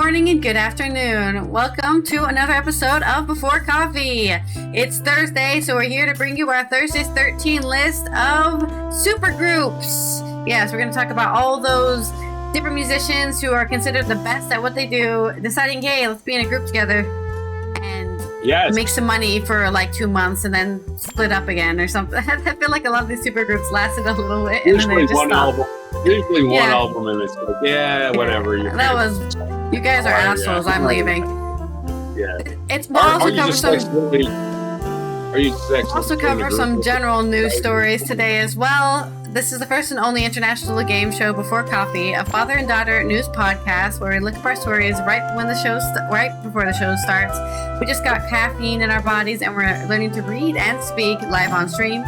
morning and good afternoon. Welcome to another episode of Before Coffee. It's Thursday, so we're here to bring you our Thursday's 13 list of supergroups. Yes, we're going to talk about all those different musicians who are considered the best at what they do, deciding, hey, let's be in a group together and make some money for like 2 months and then split up again or something. I feel like a lot of these supergroups lasted a little bit and then they just stopped. Usually one album and it's like, whatever. You guys are assholes. I'm leaving. Yeah. We'll also cover some general news stories today as well. This is the first and only international game show Before Coffee, a father and daughter news podcast where we look up our stories right before the show starts. We just got caffeine in our bodies and we're learning to read and speak live on stream.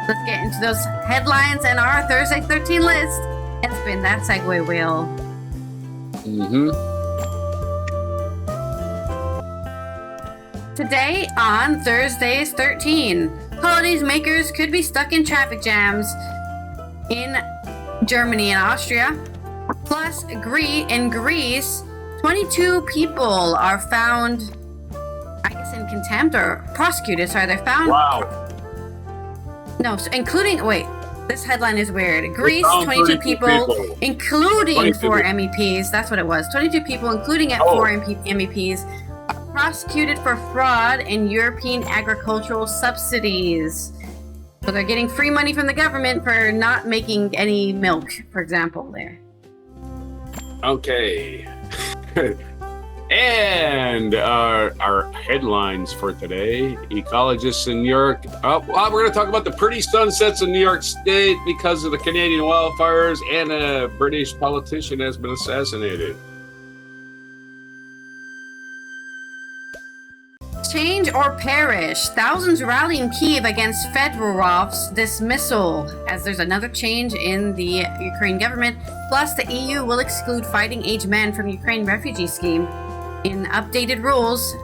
Let's get into those headlines and our Thursday 13 list and spin that segue wheel. Today on Thursday's 13, holidays makers could be stuck in traffic jams in Germany and Austria. Plus, in Greece, 22 people are found, I guess, in contempt or prosecuted. Sorry, they're found. Wow. No, so this headline is weird. Greece, 22 people, including 4 MEPs. That's what it was. 22 people, including 4 MEPs, are prosecuted for fraud in European agricultural subsidies. So they're getting free money from the government for not making any milk, for example, there. Okay. And our headlines for today: ecologists in New York. We're going to talk about the pretty sunsets in New York State because of the Canadian wildfires, and a British politician has been assassinated. Change or perish. Thousands rally in Kyiv against Fedorov's dismissal, as there's another change in the Ukraine government. Plus, the EU will exclude fighting age men from Ukraine refugee scheme in updated rules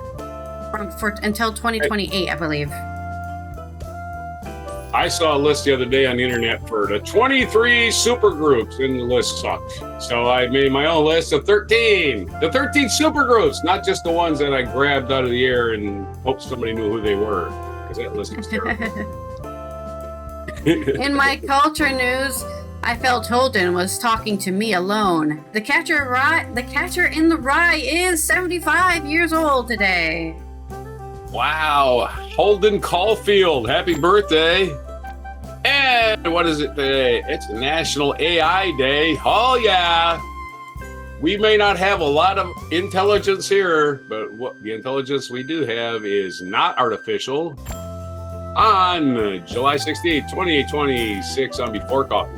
until 2028, I believe. I saw a list the other day on the internet for the 23 supergroups, and the list sucked. So I made my own list of 13. The 13 supergroups, not just the ones that I grabbed out of the air and hoped somebody knew who they were, because that list was terrible. In my culture news, I felt Holden was talking to me alone. The catcher in the Rye is 75 years old today. Wow, Holden Caulfield, happy birthday. And what is it today? It's National AI Day. Oh yeah. We may not have a lot of intelligence here, but what the intelligence we do have is not artificial. On July 16th, 2026 on Before Coffee.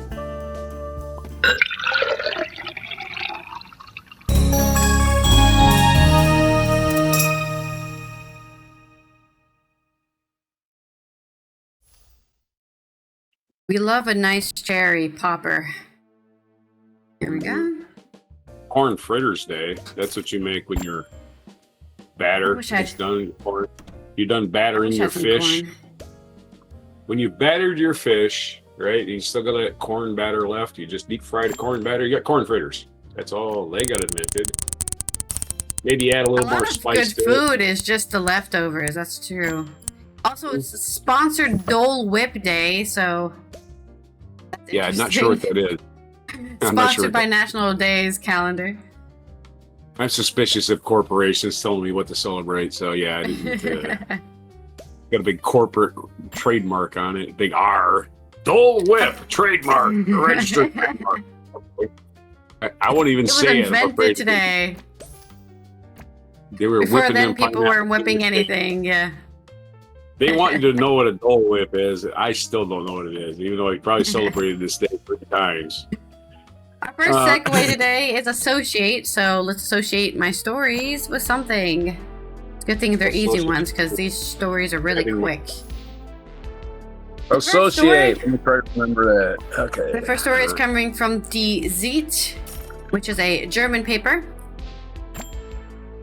We love a nice cherry popper. Here we go. Corn fritters day. That's what you make when your batter is done. You done battering your fish. Corn. When you battered your fish, right, and you still got that corn batter left, you just deep fry the corn batter, you got corn fritters. That's all they got invented. Maybe add a little more spice to it. Good food is just the leftovers, that's true. Also, it's sponsored Dole Whip Day, so... Yeah, I'm not sure what that is. Sponsored by National Days calendar. I'm suspicious of corporations telling me what to celebrate, so yeah, I didn't... got a big corporate trademark on it, big R. Dole Whip trademark, registered trademark. I won't even say it. It was invented today. They were Before whipping then, them people weren't whipping anything, yeah. They want you to know what a Dole Whip is. I still don't know what it is, even though I probably celebrated this day 3 times. Our first segue today is associate, so let's associate my stories with something. It's a good thing they're easy ones, because these stories are really quick. Associate. Let me try to remember that. Okay. The first story is coming from Die Zeit, which is a German paper.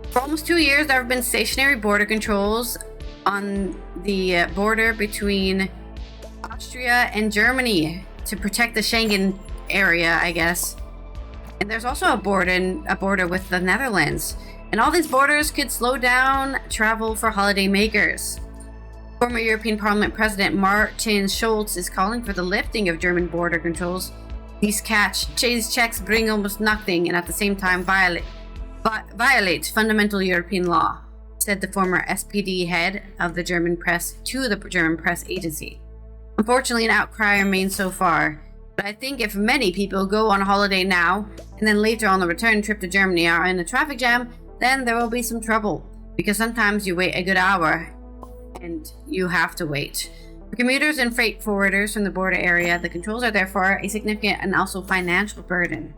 For almost 2 years, there have been stationary border controls on the border between Austria and Germany to protect the Schengen area, I guess. And there's also a border with the Netherlands. And all these borders could slow down travel for holiday makers. Former European Parliament President Martin Schulz is calling for the lifting of German border controls. These checks bring almost nothing and at the same time violate fundamental European law, said the former SPD head of the German press to the German press agency. Unfortunately, an outcry remains so far, but I think if many people go on holiday now and then later on the return trip to Germany are in a traffic jam, then there will be some trouble, because sometimes you wait a good hour and you have to wait. For commuters and freight forwarders from the border area, the controls are therefore a significant and also financial burden.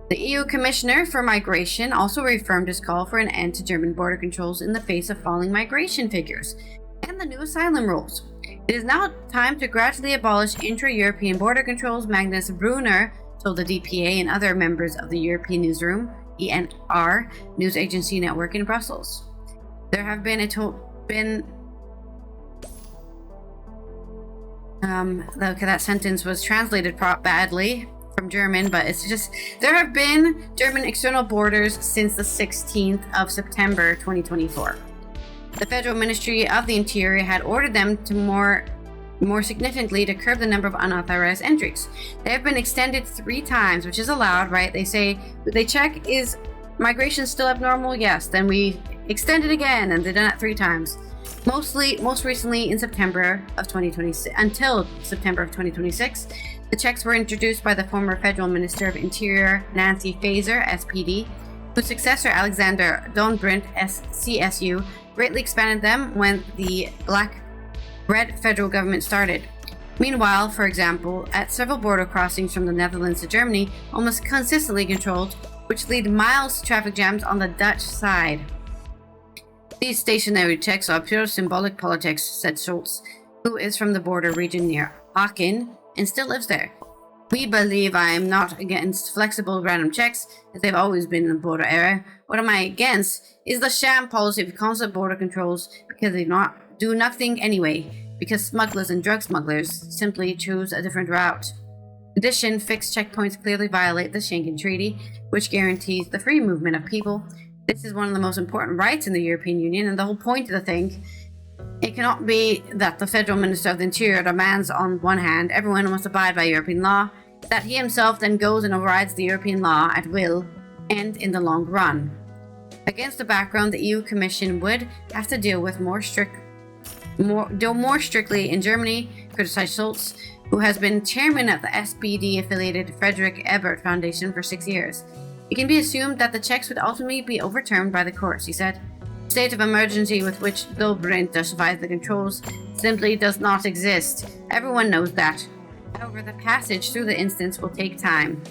The EU Commissioner for Migration also reaffirmed his call for an end to German border controls in the face of falling migration figures and the new asylum rules. It is now time to gradually abolish intra-European border controls, Magnus Brunner told the DPA and other members of the European Newsroom, ENR, news agency network in Brussels. There have been that sentence was translated badly from German, but it's just, there have been German external borders since the 16th of September 2024. The Federal Ministry of the Interior had ordered them to more significantly to curb the number of unauthorized entries. They have been extended 3 times, which is allowed, right? They say, they check, is migration still abnormal? Yes. Then we extend it again, and they've done it 3 times. Most recently in September of 2026, until September of 2026, the checks were introduced by the former Federal Minister of Interior, Nancy Faeser, SPD, whose successor, Alexander Donbrindt, CSU, greatly expanded them when the Black-Red federal government started. Meanwhile, for example, at several border crossings from the Netherlands to Germany, almost consistently controlled, which lead miles to traffic jams on the Dutch side. These stationary checks are pure symbolic politics, said Schulz, who is from the border region near Aachen and still lives there. We believe I am not against flexible random checks, as they've always been in the border area. What am I against is the sham policy of constant border controls, because they do nothing anyway, because smugglers and drug smugglers simply choose a different route. In addition, fixed checkpoints clearly violate the Schengen Treaty, which guarantees the free movement of people. This is one of the most important rights in the European Union, and the whole point of the thing. It cannot be that the Federal Minister of the Interior demands on one hand everyone must abide by European law, that he himself then goes and overrides the European law at will and in the long run. Against the background, the EU Commission would have to deal with more strictly in Germany, criticized Schulz, who has been chairman of the SPD-affiliated Friedrich Ebert Foundation for 6 years. It can be assumed that the checks would ultimately be overturned by the courts, he said. The state of emergency with which Dobrindt justifies the controls simply does not exist. Everyone knows that. However, the passage through the instance will take time.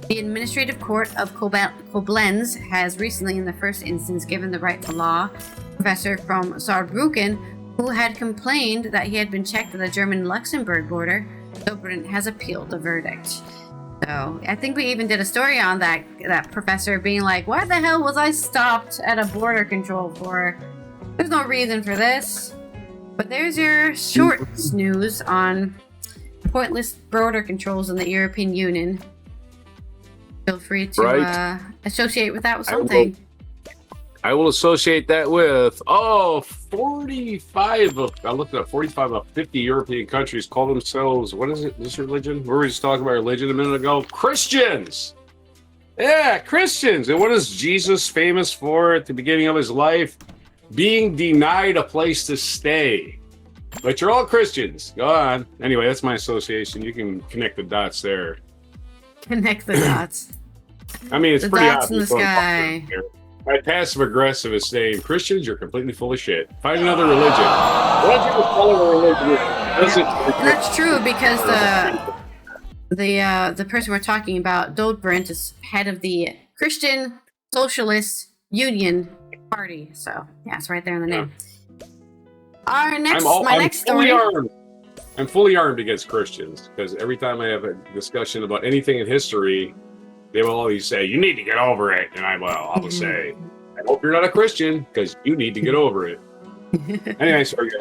The Administrative Court of Koblenz has recently, in the first instance, given the right to law professor from Saarbrücken, who had complained that he had been checked at the German-Luxembourg border. Dobrindt has appealed the verdict. So, I think we even did a story on that professor being like, why the hell was I stopped at a border control for? There's no reason for this. But there's your short snooze on pointless border controls in the European Union. Feel free to associate with that with something. I will associate that with 45 of, I looked at 45 of 50 European countries call themselves, what is it, this religion? We were just talking about religion a minute ago. Christians! Yeah, Christians! And what is Jesus famous for at the beginning of his life? Being denied a place to stay. But you're all Christians. Go on. Anyway, that's my association. You can connect the dots there. Connect the dots. I mean, it's the pretty dots obvious. in the sky. My passive aggressive is saying, Christians, you're completely full of shit. Find another religion. Why don't you just follow a religion? And that's true, because the person we're talking about, Dobrindt, is head of the Christian Socialist Union Party. So yeah, it's right there in the name. Our next story. I'm fully armed against Christians, because every time I have a discussion about anything in history, they will always say, you need to get over it. And I'll just say, I hope you're not a Christian, because you need to get over it. Anyway, sorry.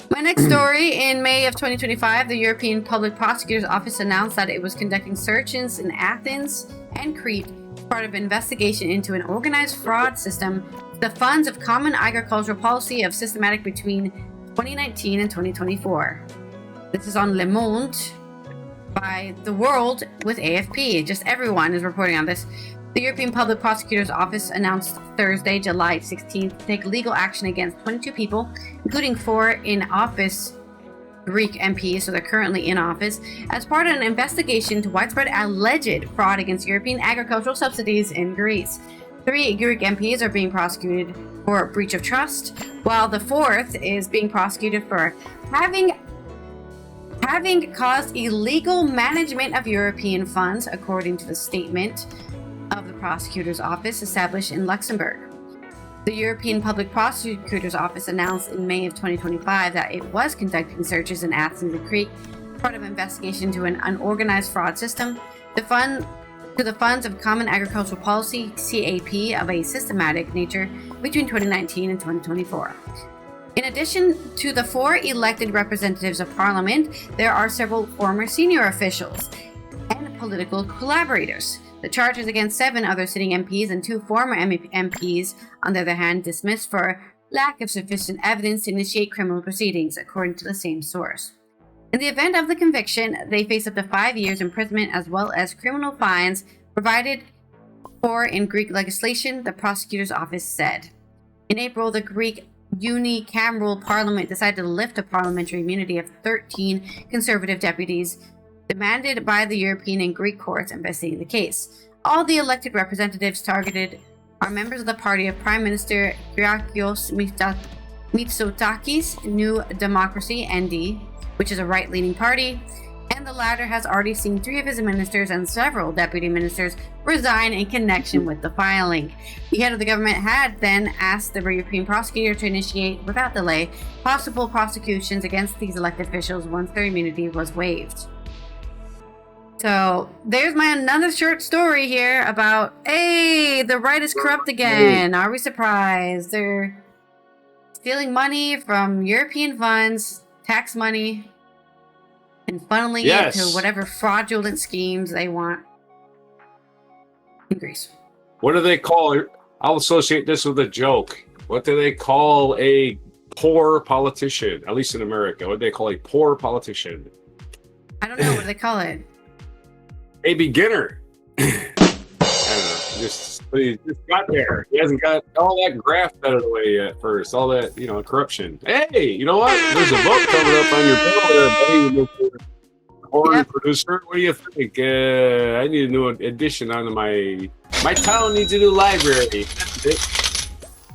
My next story, in May of 2025, the European Public Prosecutor's Office announced that it was conducting searches in Athens and Crete part of an investigation into an organized fraud system, the funds of Common Agricultural Policy of systematic between 2019 and 2024. This is on Le Monde by The World with AFP. Just everyone is reporting on this. The European Public Prosecutor's Office announced Thursday, July 16th, to take legal action against 22 people, including 4 in-office Greek MPs, so they're currently in office, as part of an investigation to widespread alleged fraud against European agricultural subsidies in Greece. 3 Greek MPs are being prosecuted for breach of trust, while the 4th is being prosecuted for having caused illegal management of European funds, according to the statement of the prosecutor's office established in Luxembourg. The European Public Prosecutor's Office announced in May of 2025 that it was conducting searches in Athens and Crete, part of an investigation into an unorganized fraud system, the funds of Common Agricultural Policy (CAP) of a systematic nature between 2019 and 2024. In addition to the 4 elected representatives of Parliament, there are several former senior officials and political collaborators. The charges against 7 other sitting MPs and 2 former MPs, on the other hand, dismissed for lack of sufficient evidence to initiate criminal proceedings, according to the same source. In the event of the conviction, they face up to 5 years imprisonment as well as criminal fines provided for in Greek legislation, the prosecutor's office said. In April, the Greek unicameral parliament decided to lift the parliamentary immunity of 13 conservative deputies demanded by the European and Greek courts investigating the case. All the elected representatives targeted are members of the party of Prime Minister Kyriakos Mitsotakis' New Democracy (ND), which is a right-leaning party, and the latter has already seen 3 of his ministers and several deputy ministers resign in connection with the filing. The head of the government had then asked the European prosecutor to initiate, without delay, possible prosecutions against these elected officials once their immunity was waived. So there's another short story here about, hey, the right is corrupt again. Are we surprised? They're stealing money from European funds, tax money, and funneling it to whatever fraudulent schemes they want in Greece. What do they call it? I'll associate this with a joke. What do they call a poor politician? At least in America, what do they call a poor politician? I don't know. What do they call it? A beginner. I don't know. He just got there. He hasn't got all that graft out of the way yet first. All that, corruption. Hey, you know what? There's a vote coming up on your bill there, buddy. Horror producer. What do you think? I need a new addition onto my town needs a new library.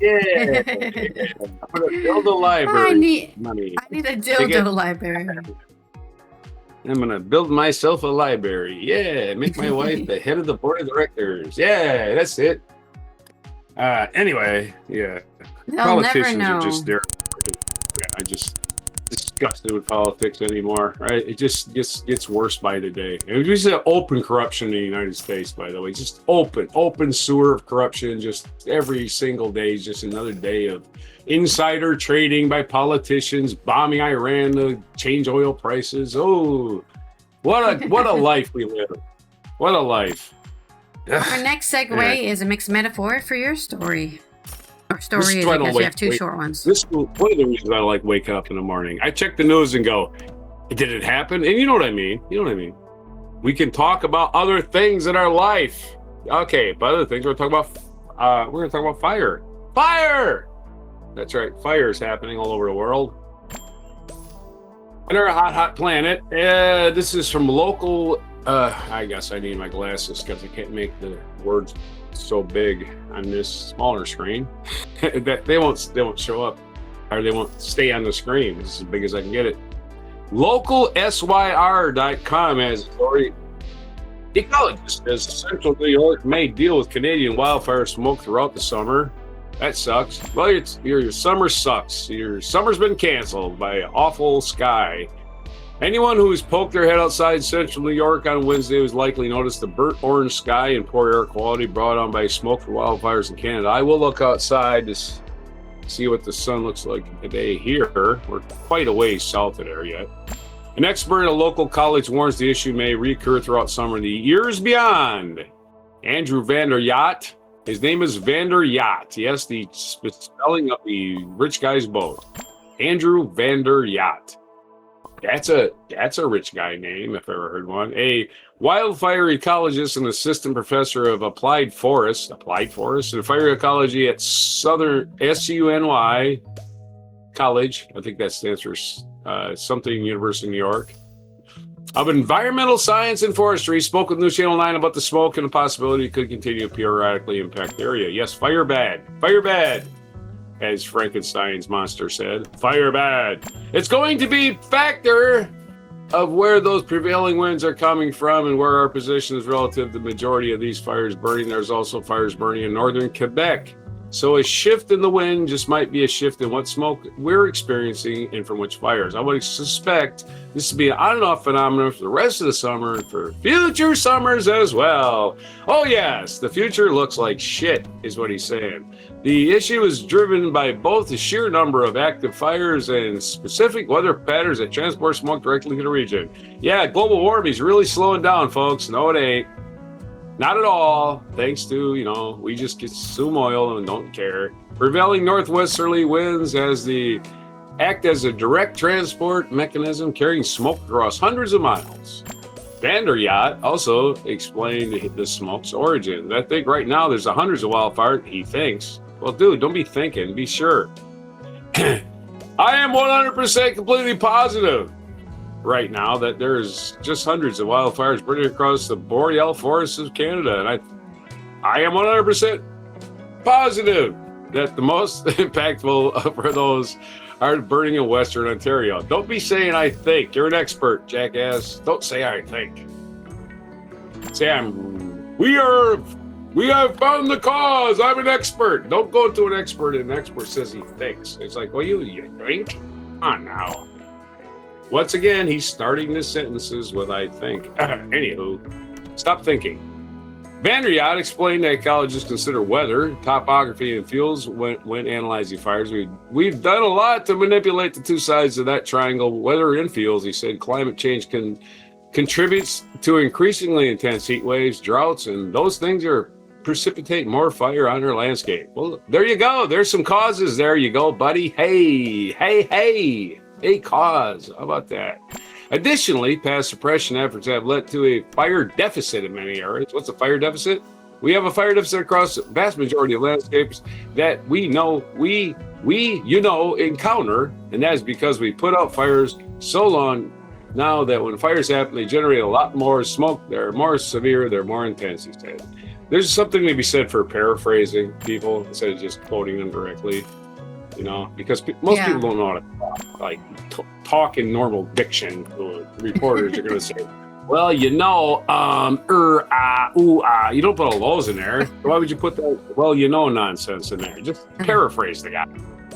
Yeah. I'm gonna build a library. I need a dildo library. I'm going to build myself a library. Yeah, make my wife the head of the board of directors. Yeah, that's it. Anyway, yeah. They'll Politicians never know. are just there. I'm just disgusted with politics anymore, right? It just gets worse by the day. And we just have open corruption in the United States, by the way. Just open sewer of corruption. Just every single day is just another day of insider trading by politicians, bombing Iran to change oil prices. Oh, what a life we live. What a life. Our next segue is a mixed metaphor for your story. Or stories, because you have 2 short ones. This is one of the reasons I like waking up in the morning. I check the news and go, did it happen? And you know what I mean. We can talk about other things in our life. Okay, but other things we're going to talk about fire. Fire! That's right. Fire is happening all over the world. And our hot planet. This is from local. I guess I need my glasses because I can't make the words so big on this smaller screen that they won't show up, or they won't stay on the screen. This is as big as I can get it. LocalSYR.com has a story. Ecologist says Central New York may deal with Canadian wildfire smoke throughout the summer. That sucks. Well, your summer sucks. Your summer's been canceled by awful sky. Anyone who's poked their head outside Central New York on Wednesday was likely noticed the burnt orange sky and poor air quality brought on by smoke from wildfires in Canada. I will look outside to see what the sun looks like today here. We're quite a ways south of there yet. An expert at a local college warns the issue may recur throughout summer and the years beyond. Andrew Vander Yacht. His name is Vander Yacht. Yes, the spelling of the rich guy's boat. Andrew Vander Yacht. That's a rich guy name, if I ever heard one. A wildfire ecologist and assistant professor of applied forests and fire ecology at Southern SUNY College. I think that stands for something University of New York. Of environmental science and forestry, spoke with News Channel 9 about the smoke and the possibility it could continue to periodically impact the area. Yes, fire bad, as Frankenstein's monster said. Fire bad. It's going to be factor of where those prevailing winds are coming from and where our position is relative to the majority of these fires burning. There's also fires burning in northern Quebec. So a shift in the wind just might be a shift in what smoke we're experiencing and from which fires. I would suspect this to be an on and off phenomenon for the rest of the summer and for future summers as well. Oh yes, the future looks like shit, is what he's saying. The issue is driven by both the sheer number of active fires and specific weather patterns that transport smoke directly to the region. Yeah, global warming is really slowing down, folks. No, it ain't. Not at all, thanks to, we just consume oil and don't care. Prevailing northwesterly winds act as a direct transport mechanism carrying smoke across hundreds of miles. Vander Yacht also explained the smoke's origin. I think right now there's hundreds of wildfires, he thinks. Well, dude, don't be thinking, be sure. I am 100% completely positive right now that there's just hundreds of wildfires burning across the boreal forests of Canada. And I am 100% positive that the most impactful for those are burning in Western Ontario. Don't be saying I think. You're an expert, jackass. Don't say I think. Say we have found the cause. I'm an expert. Don't go to an expert and an expert says he thinks. It's like, well, you think? Come on now. Once again, he's starting his sentences with I think. Anywho, stop thinking. Vander Yacht explained that ecologists consider weather, topography, and fuels when analyzing fires. We've done a lot to manipulate the two sides of that triangle, weather and fuels. He said climate change contributes to increasingly intense heat waves, droughts, and those things are precipitate more fire on our landscape. Well, there you go. There's some causes. There you go, buddy. Hey. A cause. How about that? Additionally, past suppression efforts have led to a fire deficit in many areas. What's a fire deficit? We have a fire deficit across the vast majority of landscapes that we encounter, and that is because we put out fires so long now that when fires happen, they generate a lot more smoke. They're more severe. They're more intense. He said. There's something to be said for paraphrasing people instead of just quoting them directly. Because most people don't know how to talk in normal diction. Reporters are going to say, well, you don't put all those in there. Why would you put that, nonsense in there? Just paraphrase the guy.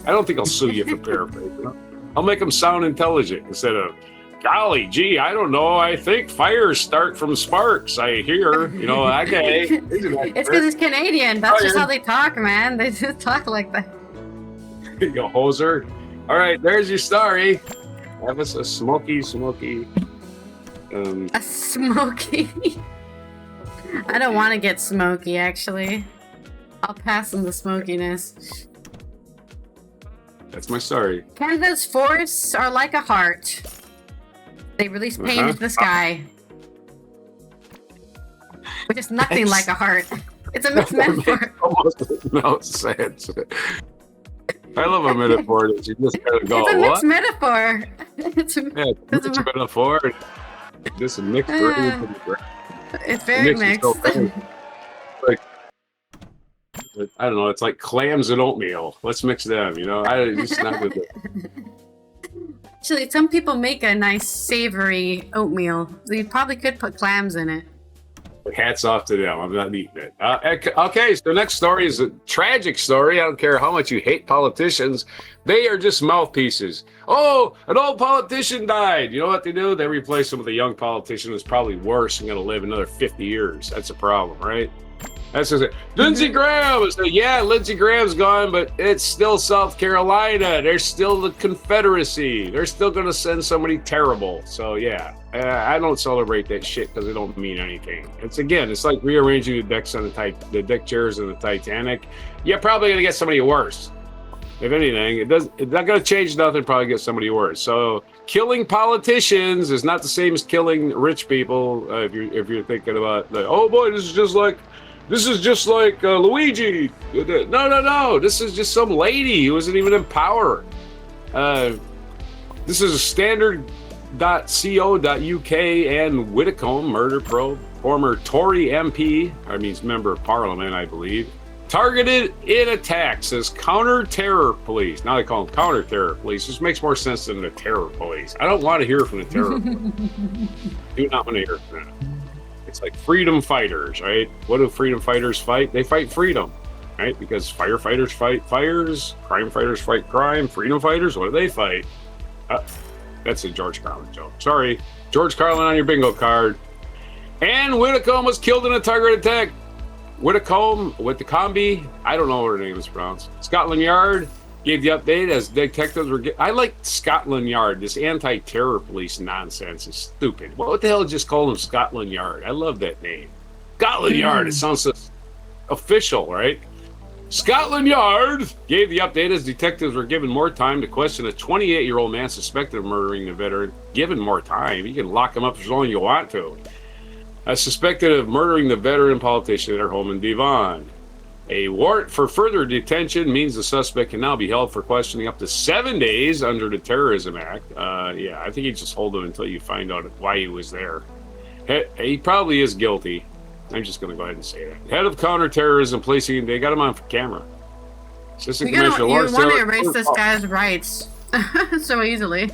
I don't think I'll sue you for paraphrasing. I'll make him sound intelligent instead of, golly gee, I don't know. I think fires start from sparks. I hear, okay. It's because it's Canadian. That's just how they talk, man. They just talk like that. You hoser. All right, there's your story. Have us a smoky. A smoky. I don't want to get smoky, actually. I'll pass on the smokiness. That's my story. Canada's forests are like a heart. They release pain into the sky. Which is nothing like a heart. It's a mixed metaphor. Almost no sense. I love a metaphor that you just gotta go, it's a mixed what? Metaphor. It's a mixed metaphor. Just a mixed It's very mixed. I don't know, it's like clams and oatmeal. Let's mix them, it's not good. Actually, some people make a nice savory oatmeal. So you probably could put clams in it. Hats off to them. I'm not eating it. Okay, so next story is a tragic story. I don't care how much you hate politicians. They are just mouthpieces. Oh, an old politician died. You know what they do? They replace him with a young politician who's probably worse and going to live another 50 years. That's a problem, right? That's just it. Lindsey Graham. So, yeah, Lindsey Graham's gone, but it's still South Carolina. There's still the Confederacy. They're still going to send somebody terrible. So, yeah, I don't celebrate that shit because it don't mean anything. It's like rearranging the decks on the deck chairs in the Titanic. You're probably going to get somebody worse. If anything, it's not going to change nothing. Probably get somebody worse. So, killing politicians is not the same as killing rich people. If you're thinking about, like, oh boy, this is just like Luigi. No. This is just some lady who wasn't even in power. This is a standard.co.uk and Whitcomb murder probe. Former Tory MP, member of parliament, I believe, targeted in attack, says counter-terror police. Now they call them counter-terror police. This makes more sense than the terror police. I don't want to hear from the terror police. Do not want to hear from them. It's like freedom fighters, right? What do freedom fighters fight? They fight freedom, right? Because firefighters fight fires, crime fighters fight crime, freedom fighters, what do they fight? That's a George Carlin joke. Sorry, George Carlin on your bingo card. And Whitcomb was killed in a targeted attack. Whitcomb, I don't know what her name is pronounced. Scotland Yard gave the update as detectives were I like Scotland Yard. This anti-terror police nonsense is stupid. What the hell just call them Scotland Yard? I love that name. Scotland Yard. It sounds so official, right? Scotland Yard gave the update as detectives were given more time to question a 28-year-old man suspected of murdering the veteran. Given more time. You can lock him up as long as you want to. Suspected of murdering the veteran politician at her home in Devon. A warrant for further detention means the suspect can now be held for questioning up to 7 days under the Terrorism Act. I think you just hold him until you find out why he was there. He probably is guilty. I'm just going to go ahead and say that. Head of counterterrorism policing, they got him on camera. Assistant Commissioner Lawrence Taylor. You want to erase this guy's rights so easily.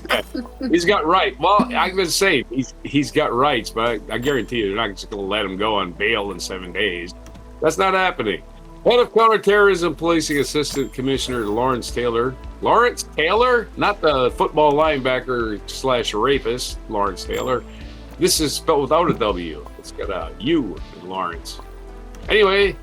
He's got rights. Well, I'm going to say he's got rights, but I guarantee you they're not just going to let him go on bail in 7 days. That's not happening. Head of Counterterrorism Policing Assistant Commissioner Lawrence Taylor. Lawrence Taylor? Not the football linebacker / rapist, Lawrence Taylor. This is spelled without a W. It's got a U in Lawrence. Anyway,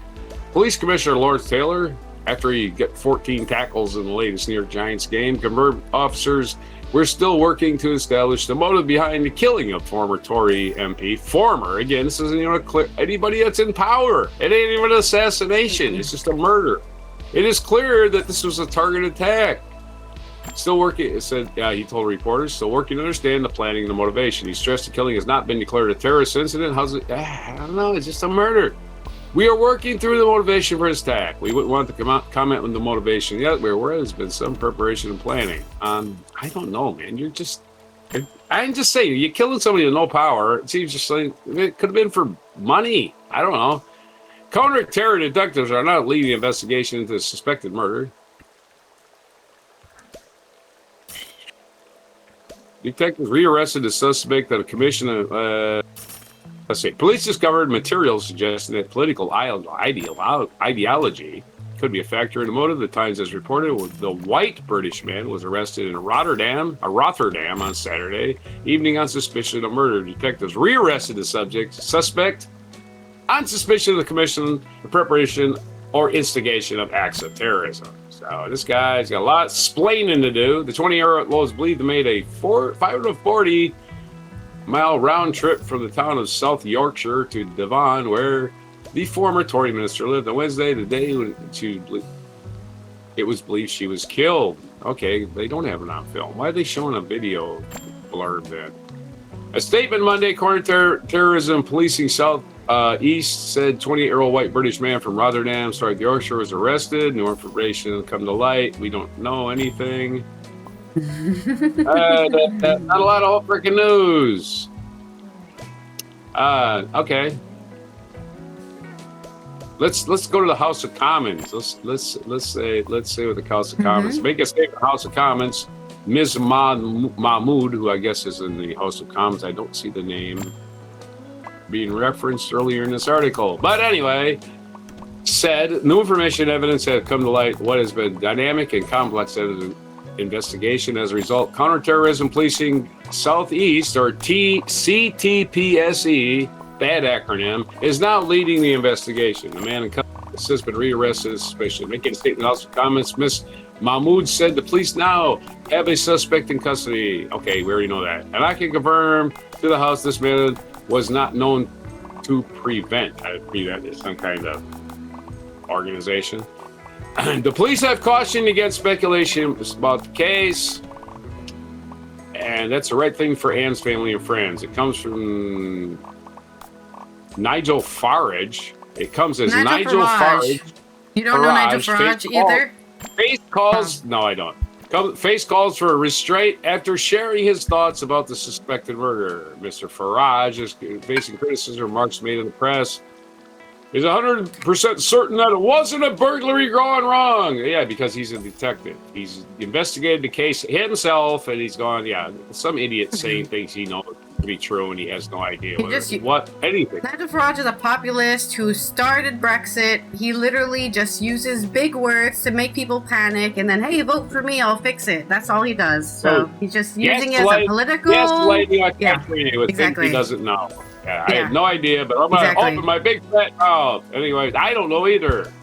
Police Commissioner Lawrence Taylor, after he got 14 tackles in the latest New York Giants game, confirmed officers we're still working to establish the motive behind the killing of former Tory MP. Former, again, this isn't even clear. Anybody that's in power. It ain't even an assassination. It's just a murder. It is clear that this was a targeted attack. Still working, it said, he told reporters, still working to understand the planning and the motivation. He stressed the killing has not been declared a terrorist incident. How's it? I don't know. It's just a murder. We are working through the motivation for his attack. We wouldn't want to comment on the motivation yet. We're aware there's been some preparation and planning. I don't know, man. I'm just saying, you're killing somebody with no power. It seems just like it could have been for money. I don't know. Counter-terror detectives are not leading the investigation into the suspected murder. Detectives rearrested the suspect at a commission of, police discovered materials suggesting that political ideology could be a factor in the motive. The Times has reported the white British man was arrested in Rotterdam on Saturday evening on suspicion of murder. Detectives rearrested the suspect on suspicion of the commission, the preparation, or instigation of acts of terrorism. So this guy's got a lot of splaining to do. The 20-year-old is believed to made a 540-mile round trip from the town of South Yorkshire to Devon, where the former Tory minister lived. On Wednesday, the day when it was believed she was killed. Okay, they don't have it on film. Why are they showing a video blurb then? A statement Monday, Counter-Terrorism Policing South East said 28-year-old white British man from Rotterdam, South Yorkshire, was arrested. New information come to light. We don't know anything. Not a lot of freaking news. Okay. Let's go to the House of Commons. Let's say with the House of Commons. Make a statement. House of Commons. Ms. Mahmood, who I guess is in the House of Commons. I don't see the name being referenced earlier in this article. But anyway, said new information and evidence have come to light what has been dynamic and complex investigation. As a result, Counterterrorism Policing Southeast, or CTPSE, bad acronym, is now leading the investigation. The man in custody has been rearrested as suspicion. Making a statement also comments, Miss Mahmoud said the police now have a suspect in custody. Okay, we already know that. And I can confirm to the House this man was not known to prevent. Prevent is some kind of organization. The police have cautioned against speculation about the case. And that's the right thing for Anne's family and friends. It comes from Nigel Farage. It comes as Nigel Farage. You don't know Nigel Farage either? Face calls. No, I don't. Face calls for restraint after sharing his thoughts about the suspected murder. Mr. Farage is facing criticism of remarks made in the press. He's 100% certain that it wasn't a burglary gone wrong. Yeah, because he's a detective. He's investigated the case himself, and he's gone, some idiot saying things he knows to be true, and he has no idea anything. Nigel Farage is a populist who started Brexit. He literally just uses big words to make people panic, and then, hey, vote for me, I'll fix it. That's all he does. So he's just using it as a political... with things he doesn't know. I had no idea, but I'm going to open my big fat mouth. Anyways, I don't know either.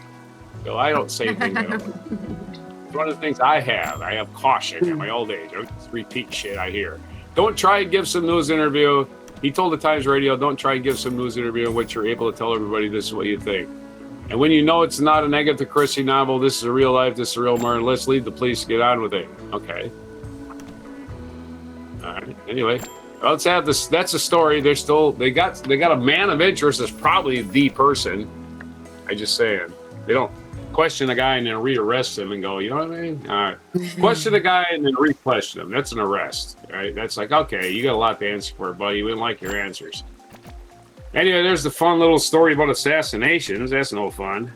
So I don't say things. It's one of the things I have. I have caution at my old age. I don't just repeat shit I hear. Don't try and give some news interview. He told the Times Radio, don't try and give some news interview in which you're able to tell everybody this is what you think. And when you know it's not an Agatha Christie novel, this is a real life, this is a real murder, let's leave the police, get on with it. Okay. All right. Anyway. Let's have this. That's a story. They got a man of interest that's probably the person. I just saying. They don't question a guy and then rearrest him and go, you know what I mean? All right. Question a guy and then re-question him. That's an arrest, right? That's like, okay, you got a lot to answer for, buddy. We didn't like your answers. Anyway, there's the fun little story about assassinations. That's no fun.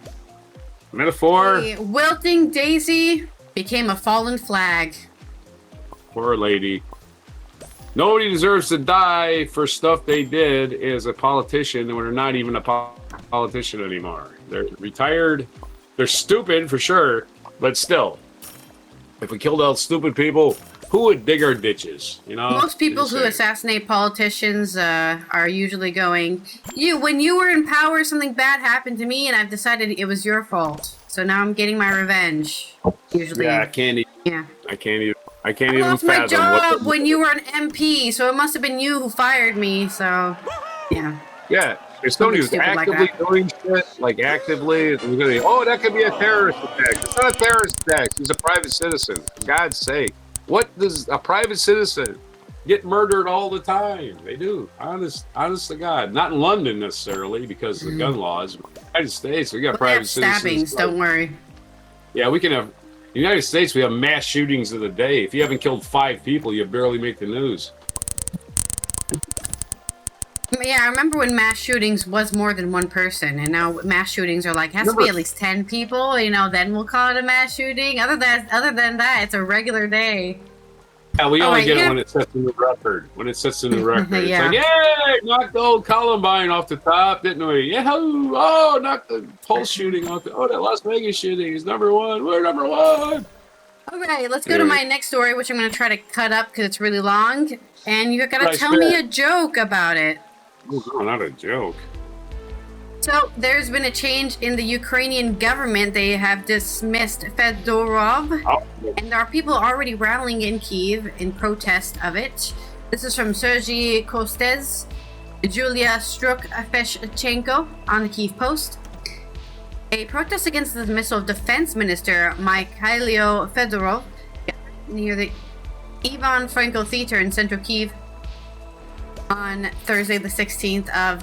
Metaphor. A wilting daisy became a fallen flag. Poor lady. Nobody deserves to die for stuff they did as a politician when they're not even a politician anymore. They're retired. They're stupid for sure, but still, if we killed all stupid people, who would dig our ditches? You know, most people who assassinate politicians are usually going, when you were in power, something bad happened to me, and I've decided it was your fault. So now I'm getting my revenge. Usually, I can't even I lost my job when you were an MP, so it must have been you who fired me. So, yeah. Yeah, if somebody who's actively doing shit, like actively, that could be a terrorist attack. It's not a terrorist attack. He's a private citizen. For God's sake, what does a private citizen get murdered all the time? They do. Honest to God. Not in London necessarily because of the gun laws. In the United States, we got private citizens. Stabbings. Don't worry. Yeah, we can have. In the United States, we have mass shootings of the day. If you haven't killed 5 people, you barely make the news. Yeah, I remember when mass shootings was more than one person, and now mass shootings are like, has to be at least 10 people, then we'll call it a mass shooting. Other than that, it's a regular day. Yeah, we only get it when it sets a new record. It's like, yay, knocked the old Columbine off the top, didn't we? Yeah, knocked the Pulse shooting off that Las Vegas shooting is number 1. We're number 1. All right, let's go to my next story, which I'm going to try to cut up because it's really long, and you got to tell me a joke about it. Oh, no, not a joke. So, there's been a change in the Ukrainian government. They have dismissed Fedorov, and there are people already rallying in Kyiv in protest of it. This is from Sergei Kostez, Julia Strukashchenko on the Kyiv Post. A protest against the dismissal of Defense Minister Mikhailo Fedorov near the Ivan Franko Theater in central Kyiv on Thursday, the 16th of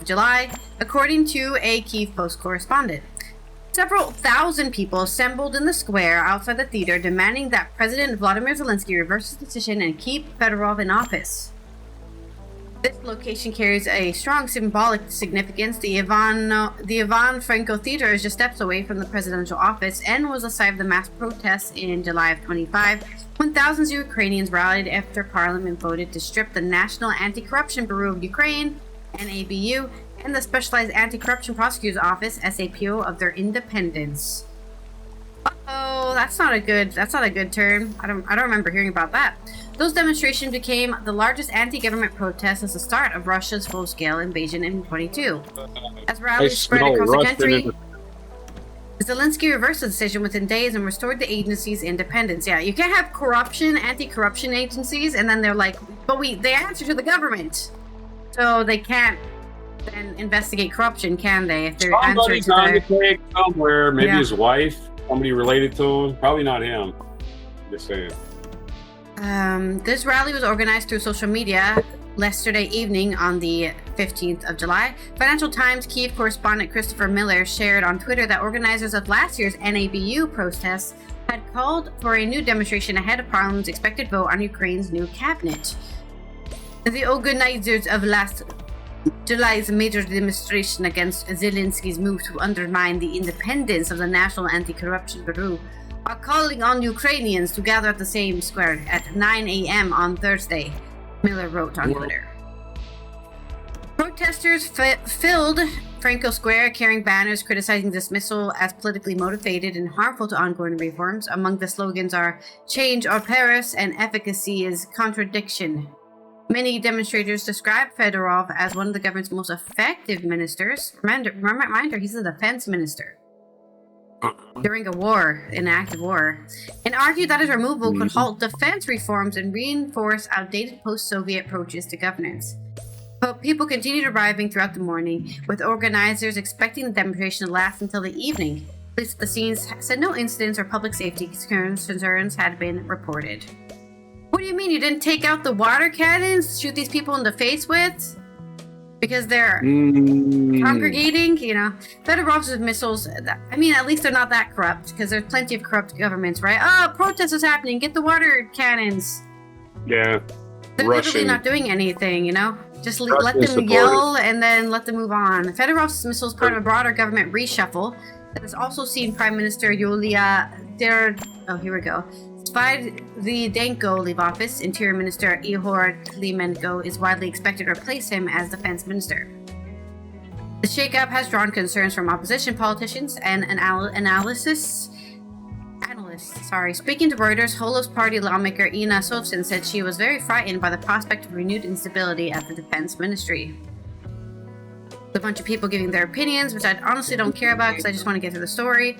July, according to a Kyiv Post correspondent. Several thousand people assembled in the square outside the theater, demanding that President Vladimir Zelensky reverse his decision and keep Fedorov in office. This location carries a strong symbolic significance. The Ivan Franko Theater is just steps away from the presidential office and was the site of the mass protests in July of 25, when thousands of Ukrainians rallied after Parliament voted to strip the National Anti-Corruption Bureau of Ukraine, NABU, and the Specialized Anti-Corruption Prosecutor's Office, SAPO, of their independence. Uh-oh, that's not a good term. I don't remember hearing about that. Those demonstrations became the largest anti-government protest since the start of Russia's full-scale invasion in 2022. As rallies spread across the country, Zelensky reversed the decision within days and restored the agency's independence. Yeah, you can't have corruption, anti-corruption agencies, and then they're like, but they answer to the government. So they can't then investigate corruption, can they? If they're answering to the... somewhere, maybe his wife, somebody related to him. Probably not him. Just saying. This rally was organized through social media yesterday evening on the 15th of July. Financial Times Kyiv correspondent Christopher Miller shared on Twitter that organizers of last year's NABU protests had called for a new demonstration ahead of Parliament's expected vote on Ukraine's new cabinet. The organizers of last July's major demonstration against Zelensky's move to undermine the independence of the National Anti-Corruption Bureau are calling on Ukrainians to gather at the same square at 9 a.m. on Thursday, Miller wrote on Twitter. Protesters filled Franco Square carrying banners criticizing dismissal as politically motivated and harmful to ongoing reforms. Among the slogans are "Change or Paris" and "Efficacy is Contradiction." Many demonstrators described Fedorov as one of the government's most effective ministers. Reminder, he's the defense minister during an active war, and argued that his removal could halt defense reforms and reinforce outdated post-Soviet approaches to governance. But people continued arriving throughout the morning, with organizers expecting the demonstration to last until the evening. Police at the scenes said no incidents or public safety concerns had been reported. What do you mean you didn't take out the water cannons, shoot these people in the face with? Because they're congregating, Fedorov's missiles, I mean, at least they're not that corrupt, because there's plenty of corrupt governments, right? Oh, protest is happening, get the water cannons. Yeah. They're literally not doing anything, Just let them yell and then let them move on. Fedorov's missiles part of a broader government reshuffle that has also seen Prime Minister Yulia Svyridenko leave office. Interior Minister Ihor Klimenko is widely expected to replace him as defense minister. The shakeup has drawn concerns from opposition politicians and analysts. Speaking to Reuters, Holo's party lawmaker Ina Sovsin said she was very frightened by the prospect of renewed instability at the defense ministry. A bunch of people giving their opinions, which I honestly don't care about because I just want to get through the story.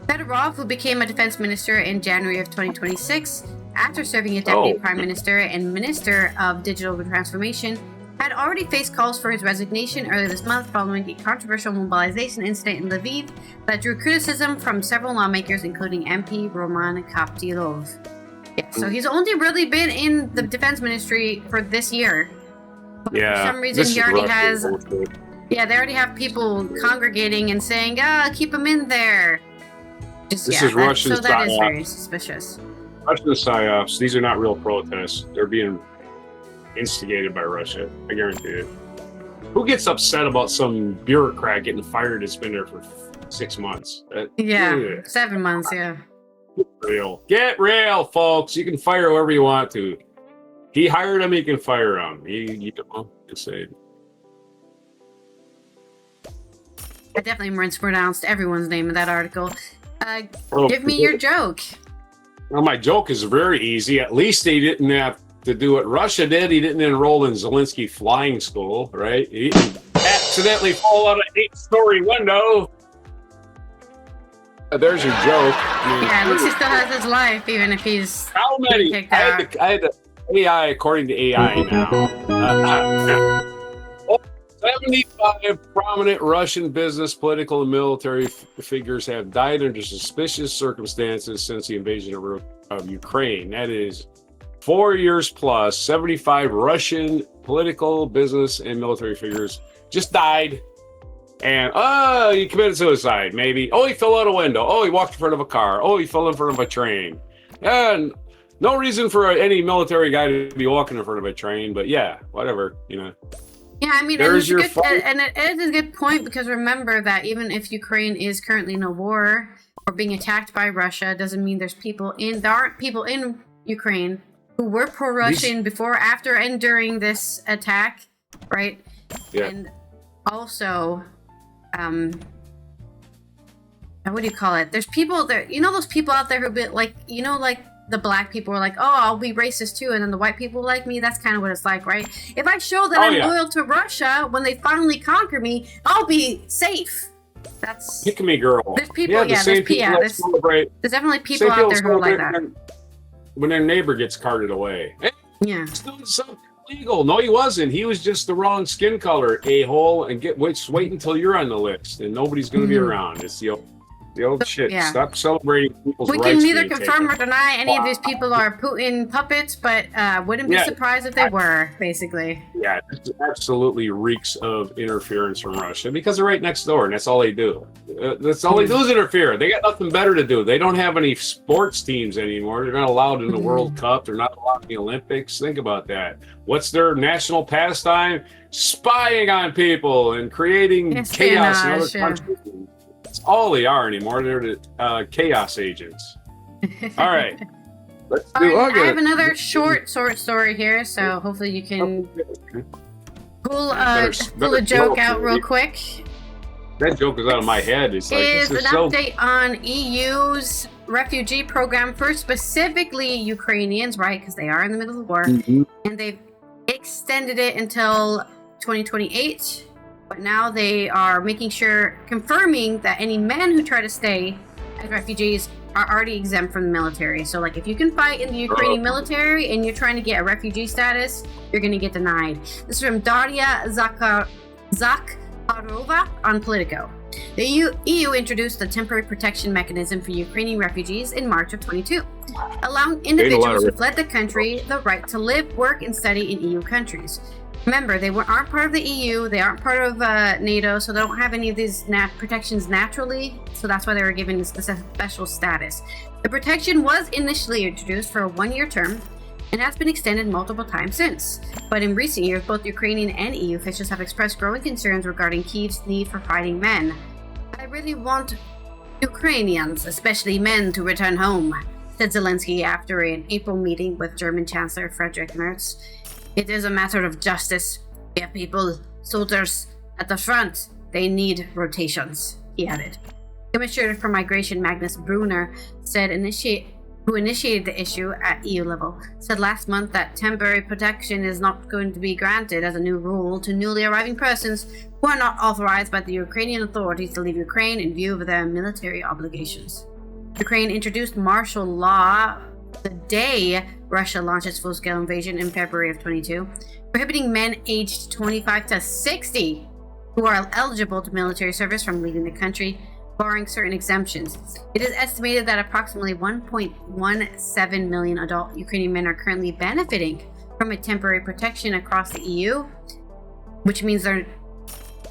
Fedorov, who became a defense minister in January of 2026, after serving as deputy prime minister and minister of digital transformation, had already faced calls for his resignation earlier this month following a controversial mobilization incident in Lviv that drew criticism from several lawmakers, including MP Roman Koptylov. Yeah, so he's only really been in the defense ministry for this year. But for some reason, he already has... Yeah, they already have people congregating and saying, keep him in there. This is Russian psyops. So that is very suspicious. Russian psyops. These are not real protests. They're being instigated by Russia. I guarantee it. Who gets upset about some bureaucrat getting fired that's been there for 6 months? 7 months, yeah. Get real, folks. You can fire whoever you want to. He hired him, you can fire him. You just say. I definitely mispronounced everyone's name in that article. Give me your joke. Well, my joke is very easy. At least they didn't have to do what Russia did. He didn't enroll in Zelensky flying school, right? He didn't accidentally fall out an 8-story window. There's your joke. At least he still has his life, even if he's how many? Kicked out. I had the AI, according to AI now. 75 prominent Russian business, political, and military figures have died under suspicious circumstances since the invasion of Ukraine. That is 4 years plus. 75 Russian political, business, and military figures just died. And, he committed suicide, maybe. Oh, he fell out a window. Oh, he walked in front of a car. Oh, he fell in front of a train. And no reason for any military guy to be walking in front of a train, but yeah, whatever, Yeah, I mean, and it is a good point, because remember that even if Ukraine is currently in a war or being attacked by Russia, doesn't mean there aren't people in Ukraine who were pro-Russian before, after, and during this attack, right? Yeah. And also, what do you call it? There's people there, those people out there who bit like the black people were like, oh, I'll be racist too, and then the white people like me. That's kind of what it's like, right? If I show that I'm loyal to Russia, when they finally conquer me, I'll be safe. That's pick me, girl. There's people, there's definitely people out there who are like that. When their neighbor gets carted away. Yeah. He's doing something illegal. No, he wasn't. He was just the wrong skin color, a-hole, and wait until you're on the list, and nobody's going to be around. It's the old shit. Yeah. Stop celebrating people's rights. We can neither confirm or deny any of these people are Putin puppets, but wouldn't be surprised if they were, basically. Yeah, it absolutely reeks of interference from Russia because they're right next door, and that's all they do. That's all they do is interfere. They got nothing better to do. They don't have any sports teams anymore. They're not allowed in the World Cup. They're not allowed in the Olympics. Think about that. What's their national pastime? Spying on people and creating chaos in other countries. That's all they are anymore. They're the chaos agents. All right. Let's do I have another short story here, so hopefully you can pull a joke out real quick. That joke is out of my head. It's like, is an update on EU's refugee program for specifically Ukrainians, right? Because they are in the middle of war. And they've extended it until 2028. But now they are confirming that any men who try to stay as refugees are already exempt from the military. So, like, if you can fight in the Ukrainian military and you're trying to get a refugee status, you're going to get denied. This is from Daria Zakharova on Politico. The EU introduced a temporary protection mechanism for Ukrainian refugees in March of 22, allowing individuals who fled the country the right to live, work, and study in EU countries. Remember, they aren't part of the EU, they aren't part of NATO, so they don't have any of these protections naturally, so that's why they were given this special status. The protection was initially introduced for a one-year term and has been extended multiple times since. But in recent years, both Ukrainian and EU officials have expressed growing concerns regarding Kyiv's need for fighting men. I really want Ukrainians, especially men, to return home, said Zelensky after an April meeting with German Chancellor Friedrich Merz. It is a matter of justice. We have people, soldiers, at the front. They need rotations, he added. Commissioner for Migration Magnus Brunner who initiated the issue at EU level, said last month that temporary protection is not going to be granted as a new rule to newly arriving persons who are not authorized by the Ukrainian authorities to leave Ukraine in view of their military obligations. Ukraine introduced martial law the day Russia launched its full-scale invasion in February of 22, prohibiting men aged 25 to 60 who are eligible to military service from leaving the country, barring certain exemptions. It is estimated that approximately 1.17 million adult Ukrainian men are currently benefiting from a temporary protection across the EU, which means they're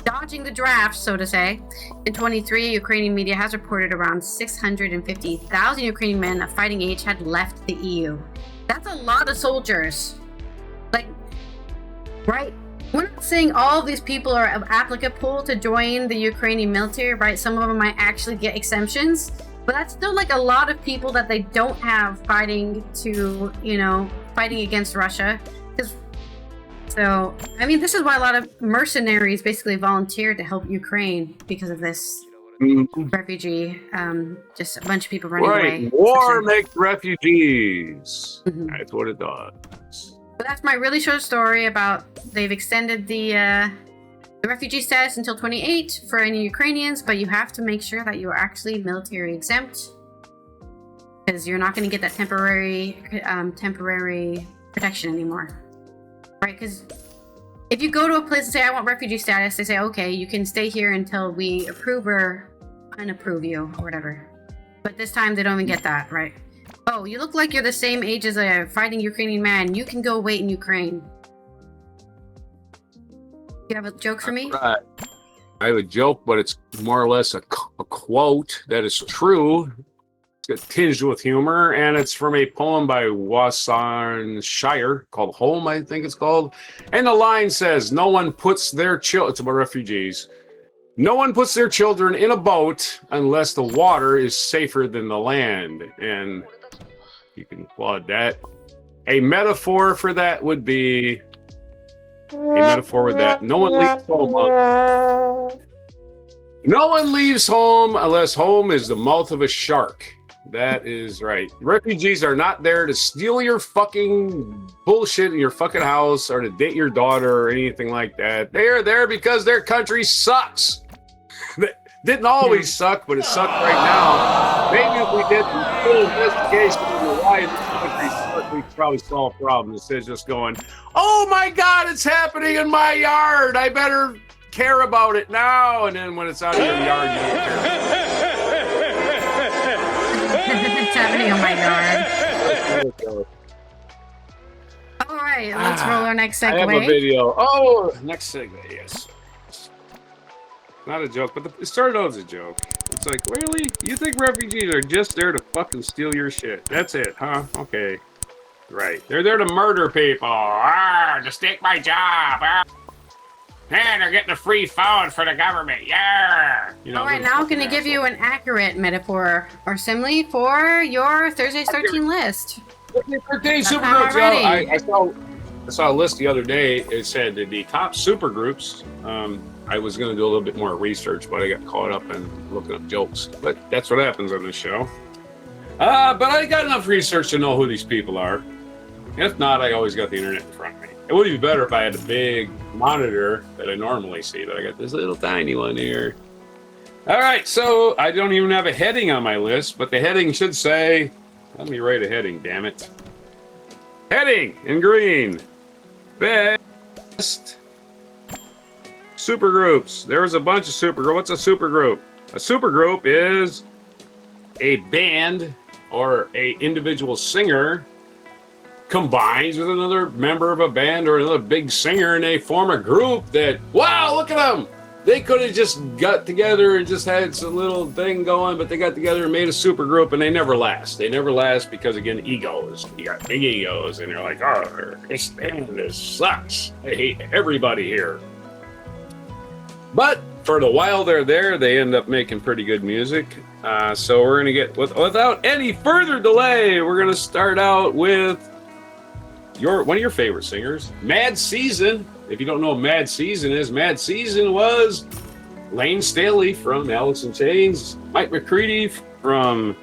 dodging the draft, so to say. In 23, Ukrainian media has reported around 650,000 Ukrainian men of fighting age had left the EU. That's a lot of soldiers. Like, right? We're not saying all of these people are applicable to join the Ukrainian military, right? Some of them might actually get exemptions, but that's still like a lot of people that they don't have fighting against Russia. So, I mean, this is why a lot of mercenaries basically volunteered to help Ukraine because of this refugee, just a bunch of people running away. War makes refugees. That's what it does. But that's my really short story about they've extended the refugee status until 28 for any Ukrainians, but you have to make sure that you're actually military exempt because you're not going to get that temporary protection anymore. Right, because if you go to a place and say, I want refugee status, they say, okay, you can stay here until we approve or unapprove you, or whatever. But this time, they don't even get that, right? Oh, you look like you're the same age as a fighting Ukrainian man. You can go wait in Ukraine. You have a joke for me? Right. I have a joke, but it's more or less a quote that is true. It's tinged with humor, and it's from a poem by Wasan Shire called Home, I think it's called. And the line says, no one puts their it's about refugees. No one puts their children in a boat unless the water is safer than the land. And you can applaud that. A metaphor for that would be no one leaves home. No one leaves home unless home is the mouth of a shark. That is right. Refugees are not there to steal your fucking bullshit in your fucking house or to date your daughter or anything like that. They are there because their country sucks. Didn't always suck, but it sucked right now. Maybe if we did a full investigation into why the country sucked, we'd probably solve problems instead of just going, oh my God, it's happening in my yard. I better care about it now. And then when it's out of your yard, you don't care. It's happening in my yard. All right, let's roll our next segue. I have a video. Oh, next segue, yes. Not a joke, but it started out as a joke. It's like, really? You think refugees are just there to fucking steal your shit? That's it, huh? Okay. Right. They're there to murder people. To take my job. And they're getting a free phone for the government. Yeah. You know, all right, now I'm going to give you an accurate metaphor or simile for your Thursday's 13 list. Thursday 13 supergroups. I saw a list the other day. It said the top supergroups. I was going to do a little bit more research, but I got caught up in looking up jokes. But that's what happens on this show. But I got enough research to know who these people are. If not, I always got the internet in front of me. It would be better if I had a big monitor that I normally see, but I got this little tiny one here. All right, so I don't even have a heading on my list, but the heading should say, let me write a heading, damn it. Heading in green. Best supergroups. There's a bunch of supergroups. What's a supergroup? A supergroup is a band or a individual singer combines with another member of a band or another big singer, and they form a group that, wow, look at them. They could have just got together and just had some little thing going, but they got together and made a super group, and they never last. They never last because, again, egos. You got big egos, and they're like, oh, this band sucks. I hate everybody here. But for the while they're there, they end up making pretty good music. So we're going to get, without any further delay, we're going to start out with one of your favorite singers, Mad Season. If you don't know what Mad Season is, Mad Season was Lane Staley from Alice in Chains, Mike McCready from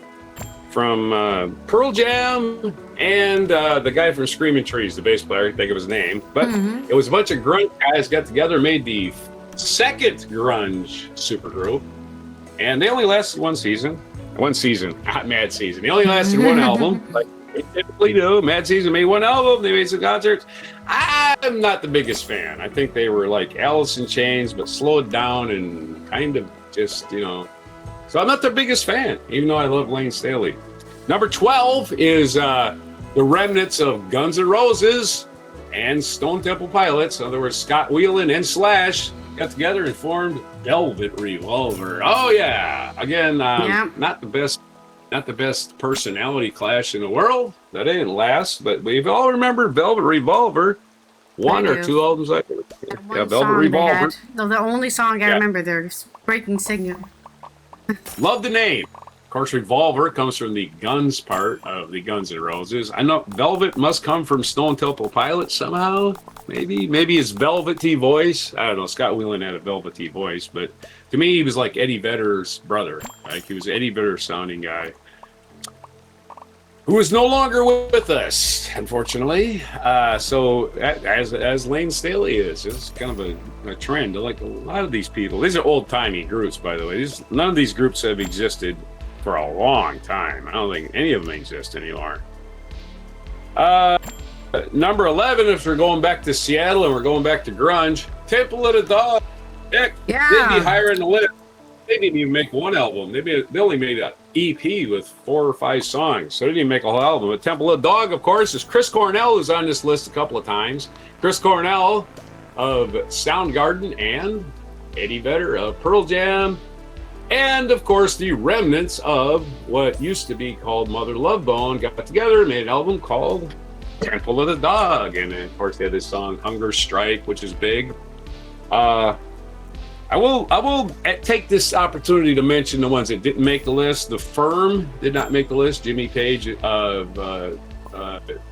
Pearl Jam, and the guy from Screaming Trees, the bass player, I think of his name. But it was a bunch of grunge guys got together, made the second grunge supergroup, and they only lasted one season, not Mad Season. They only lasted one album, like they typically do. Mad Season made one album, they made some concerts. I'm not the biggest fan. I think they were like Alice in Chains, but slowed down and kind of just, so I'm not their biggest fan, even though I love Lane Staley. Number 12 is the remnants of Guns N' Roses and Stone Temple Pilots. In other words, Scott Weiland and Slash got together and formed Velvet Revolver. Oh yeah, again, not the best personality clash in the world. That didn't last, but we've all remembered Velvet Revolver. One or two albums I think. Yeah, Velvet Revolver. The only song I remember, their Breaking Signal. Love the name. Of course, Revolver comes from the guns part of the Guns N' Roses. I know Velvet must come from Stone Temple Pilots somehow. Maybe his velvety voice. I don't know. Scott Weiland had a velvety voice, but to me, he was like Eddie Vedder's brother. Like he was Eddie Vedder sounding guy, who is no longer with us, unfortunately. So as Lane Staley is, it's kind of a trend. Like a lot of these people, these are old-timey groups, by the way. None of these groups have existed for a long time. I don't think any of them exist anymore. Number 11, if we're going back to Seattle and we're going back to grunge, Temple of the Dog. Heck, they'd be higher in the list. They didn't even make one album. They only made an EP with 4 or 5 songs, so they didn't even make a whole album. But Temple of the Dog, of course, is Chris Cornell, who's on this list a couple of times. Chris Cornell of Soundgarden and Eddie Vedder of Pearl Jam. And, of course, the remnants of what used to be called Mother Love Bone got together and made an album called Temple of the Dog. And, of course, they had this song, Hunger Strike, which is big. I will take this opportunity to mention the ones that didn't make the list. The Firm did not make the list. Jimmy Page of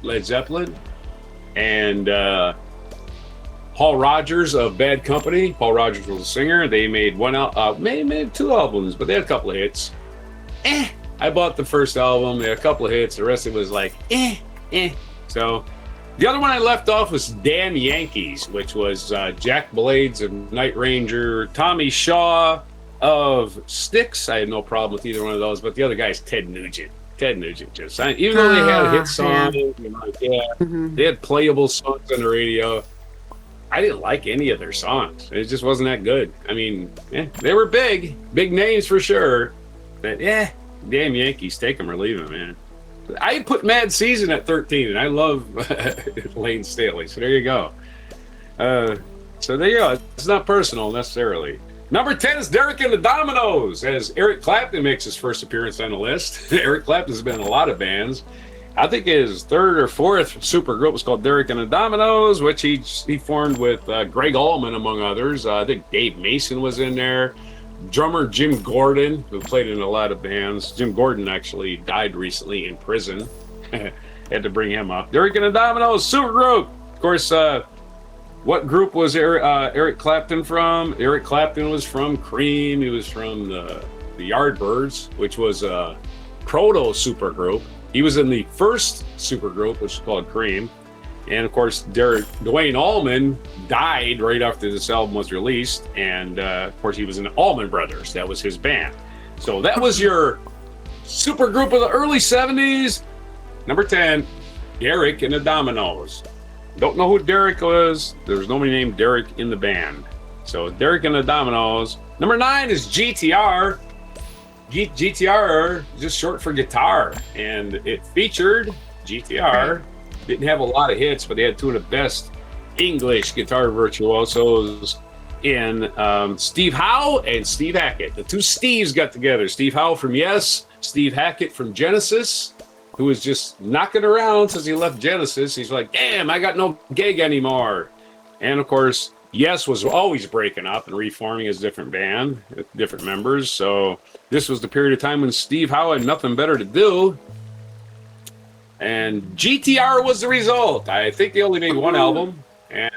Led Zeppelin. And Paul Rodgers of Bad Company. Paul Rodgers was a singer. They made made 2 albums, but they had a couple of hits. I bought the first album, they had a couple of hits, the rest of it was like, eh. So the other one I left off was Damn Yankees, which was Jack Blades of Night Ranger, Tommy Shaw of Styx. I had no problem with either one of those, but the other guy's Ted Nugent. Just even though they had a hit song, they had playable songs on the radio. I didn't like any of their songs. It just wasn't that good. I mean, they were big names for sure, but damn Yankees, take them or leave them, man. I put Mad Season at 13, and I love Lane Staley. So there you go. So there you go. It's not personal necessarily. Number 10 is Derek and the Dominoes, as Eric Clapton makes his first appearance on the list. Eric Clapton's been in a lot of bands. I think his third or fourth supergroup was called Derek and the Dominoes, which he formed with Greg Allman, among others. I think Dave Mason was in there. Drummer Jim Gordon, who played in a lot of bands. Jim Gordon actually died recently in prison. Had to bring him up. Derek and the Dominoes, supergroup. Of course, what group was Eric Clapton from? Eric Clapton was from Cream. He was from the Yardbirds, which was a proto supergroup. He was in the first supergroup, which is called Cream. And of course, Dwayne Allman died right after this album was released. And of course, he was in the Allman Brothers. That was his band. So that was your supergroup of the early 70s. Number 10, Derek and the Dominoes. Don't know who Derek was. There's nobody named Derek in the band. So Derek and the Dominoes. Number 9 is GTR. GTR, just short for guitar. And it featured GTR. Didn't have a lot of hits, but they had two of the best English guitar virtuosos in Steve Howe and Steve Hackett. The two Steves got together. Steve Howe from Yes, Steve Hackett from Genesis, who was just knocking around since he left Genesis. He's like, damn, I got no gig anymore. And of course, Yes was always breaking up and reforming his different band, different members. So this was the period of time when Steve Howe had nothing better to do. And GTR was the result. I think they only made one album. And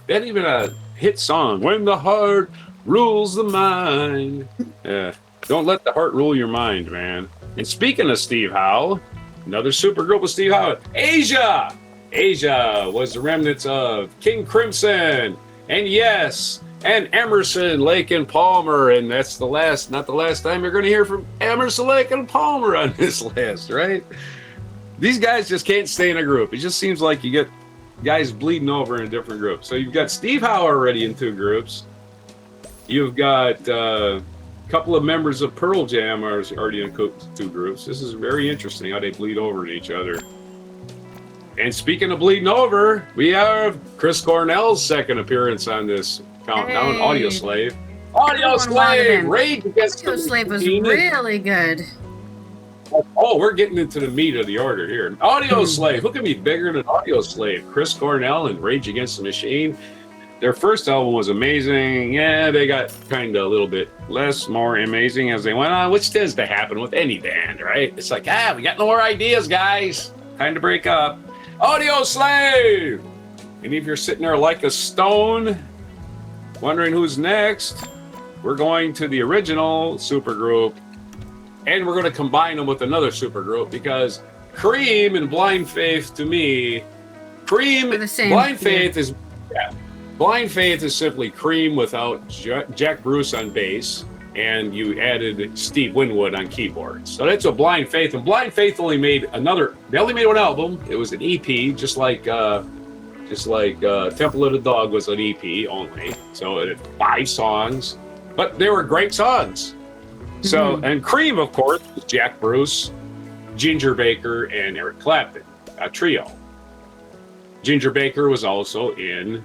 they had even a hit song, When the Heart Rules the Mind. Don't let the heart rule your mind, man. And speaking of Steve Howe, another supergroup with Steve Howe, Asia. Asia was the remnants of King Crimson and Yes and Emerson, Lake and Palmer. And that's not the last time you're going to hear from Emerson, Lake and Palmer on this list, right? These guys just can't stay in a group. It just seems like you get guys bleeding over in different groups. So you've got Steve Howe already in two groups. You've got a couple of members of Pearl Jam are already in two groups. This is very interesting how they bleed over to each other. And speaking of bleeding over, we have Chris Cornell's second appearance on this countdown, Audio Slave. Audio Slave! Rage Against the Audio Slave was really good. Oh, we're getting into the meat of the order here. Audio Slave. Who can be bigger than Audio Slave? Chris Cornell and Rage Against the Machine. Their first album was amazing. Yeah, they got kind of a little bit more amazing as they went on, which tends to happen with any band, right? It's like, we got no more ideas, guys. Time to break up. Audio Slave! And if you're sitting there like a stone, wondering who's next, we're going to the original supergroup, and we're going to combine them with another supergroup, because Cream and Blind Faith, to me, Blind Faith is simply Cream without Jack Bruce on bass, and you added Steve Winwood on keyboards. So that's what Blind Faith. And Blind Faith only made one album. It was an EP, just like Temple of the Dog was an EP only. So it had 5 songs, but they were great songs. So, and Cream, of course, was Jack Bruce, Ginger Baker, and Eric Clapton, a trio. Ginger Baker was also in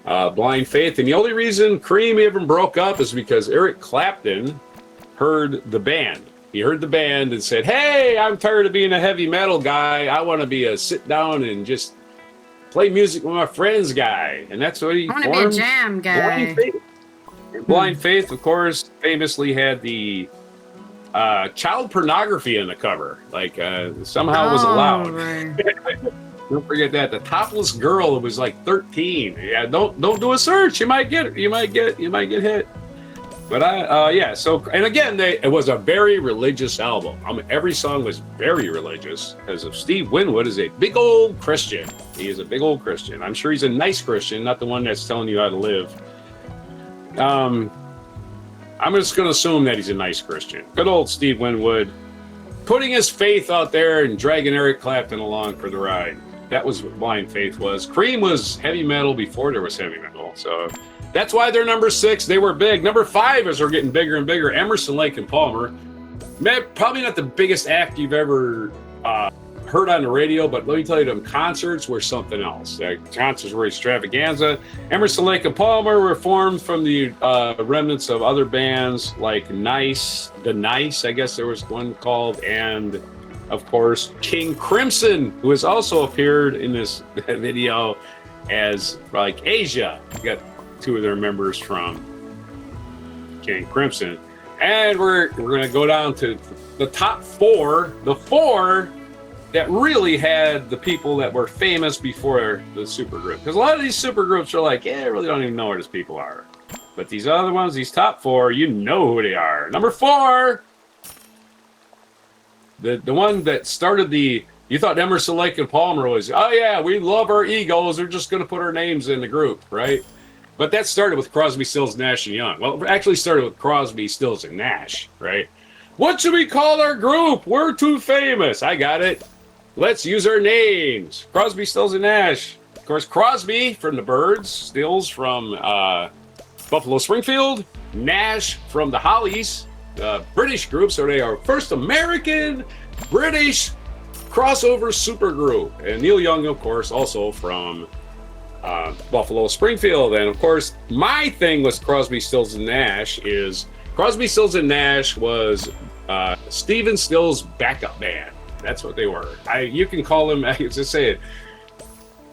Blind Faith, and the only reason Cream even broke up is because Eric Clapton heard the band. He heard the band and said, hey, I'm tired of being a heavy metal guy. I want to be a sit down and just play music with my friends guy. And that's what he formed. I want to be a jam guy. Blind Faith. Blind Faith, of course, famously had the child pornography in the cover. Like, somehow it was allowed. Right. Don't forget that. The topless girl was like 13. Yeah, don't do a search. You might get hit. But and again, it was a very religious album. Every song was very religious because of Steve Winwood is a big old Christian. He is a big old Christian. I'm sure he's a nice Christian, not the one that's telling you how to live. I'm just going to assume that he's a nice Christian. Good old Steve Winwood, putting his faith out there and dragging Eric Clapton along for the ride. That was what Blind Faith was. Cream was heavy metal before there was heavy metal, so... That's why they're number 6. They were big. Number 5 is they're getting bigger and bigger. Emerson, Lake and Palmer. Probably not the biggest act you've ever heard on the radio, but let me tell you, them concerts were something else. Concerts were extravaganza. Emerson, Lake and Palmer were formed from the remnants of other bands like Nice, I guess there was one called, and of course King Crimson, who has also appeared in this video as like Asia. You got 2 of their members from King Crimson. And we're going to go down to the top 4, the 4 that really had the people that were famous before the supergroup. Because a lot of these supergroups are like, I really don't even know where these people are. But these other ones, these top 4, you know who they are. Number 4, the one that started you thought Emerson, Lake and Palmer was, we love our egos, they're just going to put our names in the group, right? But that started with Crosby, Stills, Nash, and Young. Well, it actually started with Crosby, Stills, and Nash, right? What should we call our group? We're too famous. I got it. Let's use our names. Crosby, Stills, and Nash. Of course, Crosby from the Byrds, Stills from Buffalo Springfield, Nash from the Hollies, British group, so they are first American British crossover supergroup. And Neil Young, of course, also from Buffalo Springfield. And of course, my thing with Crosby, Stills, and Nash is Crosby, Stills, and Nash was Stephen Stills' backup band. That's what they were. You can call them, I used to say it,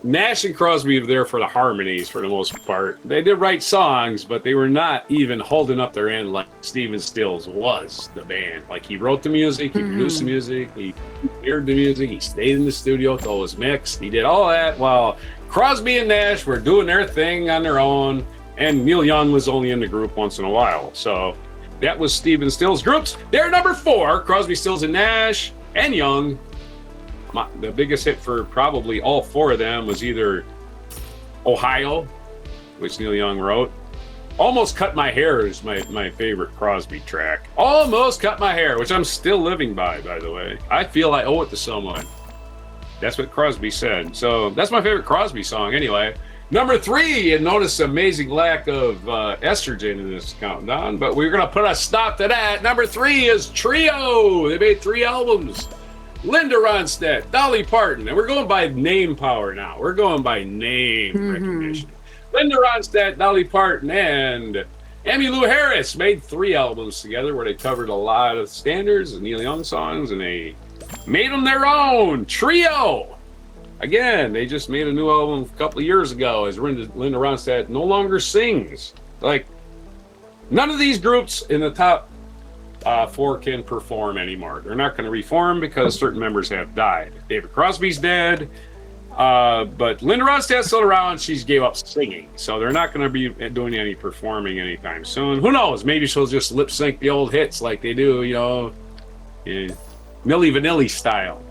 Nash and Crosby were there for the harmonies for the most part. They did write songs, but they were not even holding up their end like Stephen Stills was the band. Like, he wrote the music, he produced the music, he heard the music, he stayed in the studio until it was mixed. He did all that while Crosby and Nash were doing their thing on their own, and Neil Young was only in the group once in a while. So that was Stephen Stills' groups. They're number 4, Crosby, Stills, and Nash, and Young. The biggest hit for probably all 4 of them was either Ohio, which Neil Young wrote. Almost Cut My Hair is my favorite Crosby track. Almost Cut My Hair, which I'm still living by the way. I feel I owe it to someone. That's what Crosby said. So that's my favorite Crosby song anyway. Number 3, and notice the amazing lack of estrogen in this countdown, but we're going to put a stop to that. Number 3 is Trio. They made 3 albums. Linda Ronstadt, Dolly Parton, and we're going by name power now. We're going by name recognition. Linda Ronstadt, Dolly Parton, and Emmylou Harris made 3 albums together where they covered a lot of standards and Neil Young songs, and they made them their own. Trio. Again, they just made a new album a couple of years ago as Linda Ronstadt no longer sings. Like, none of these groups in the top 4 can perform anymore. They're not going to reform because certain members have died. David Crosby's dead, but Linda Ronstadt's still around. She's gave up singing, so they're not going to be doing any performing anytime soon. Who knows? Maybe she'll just lip sync the old hits like they do, Milli Vanilli style.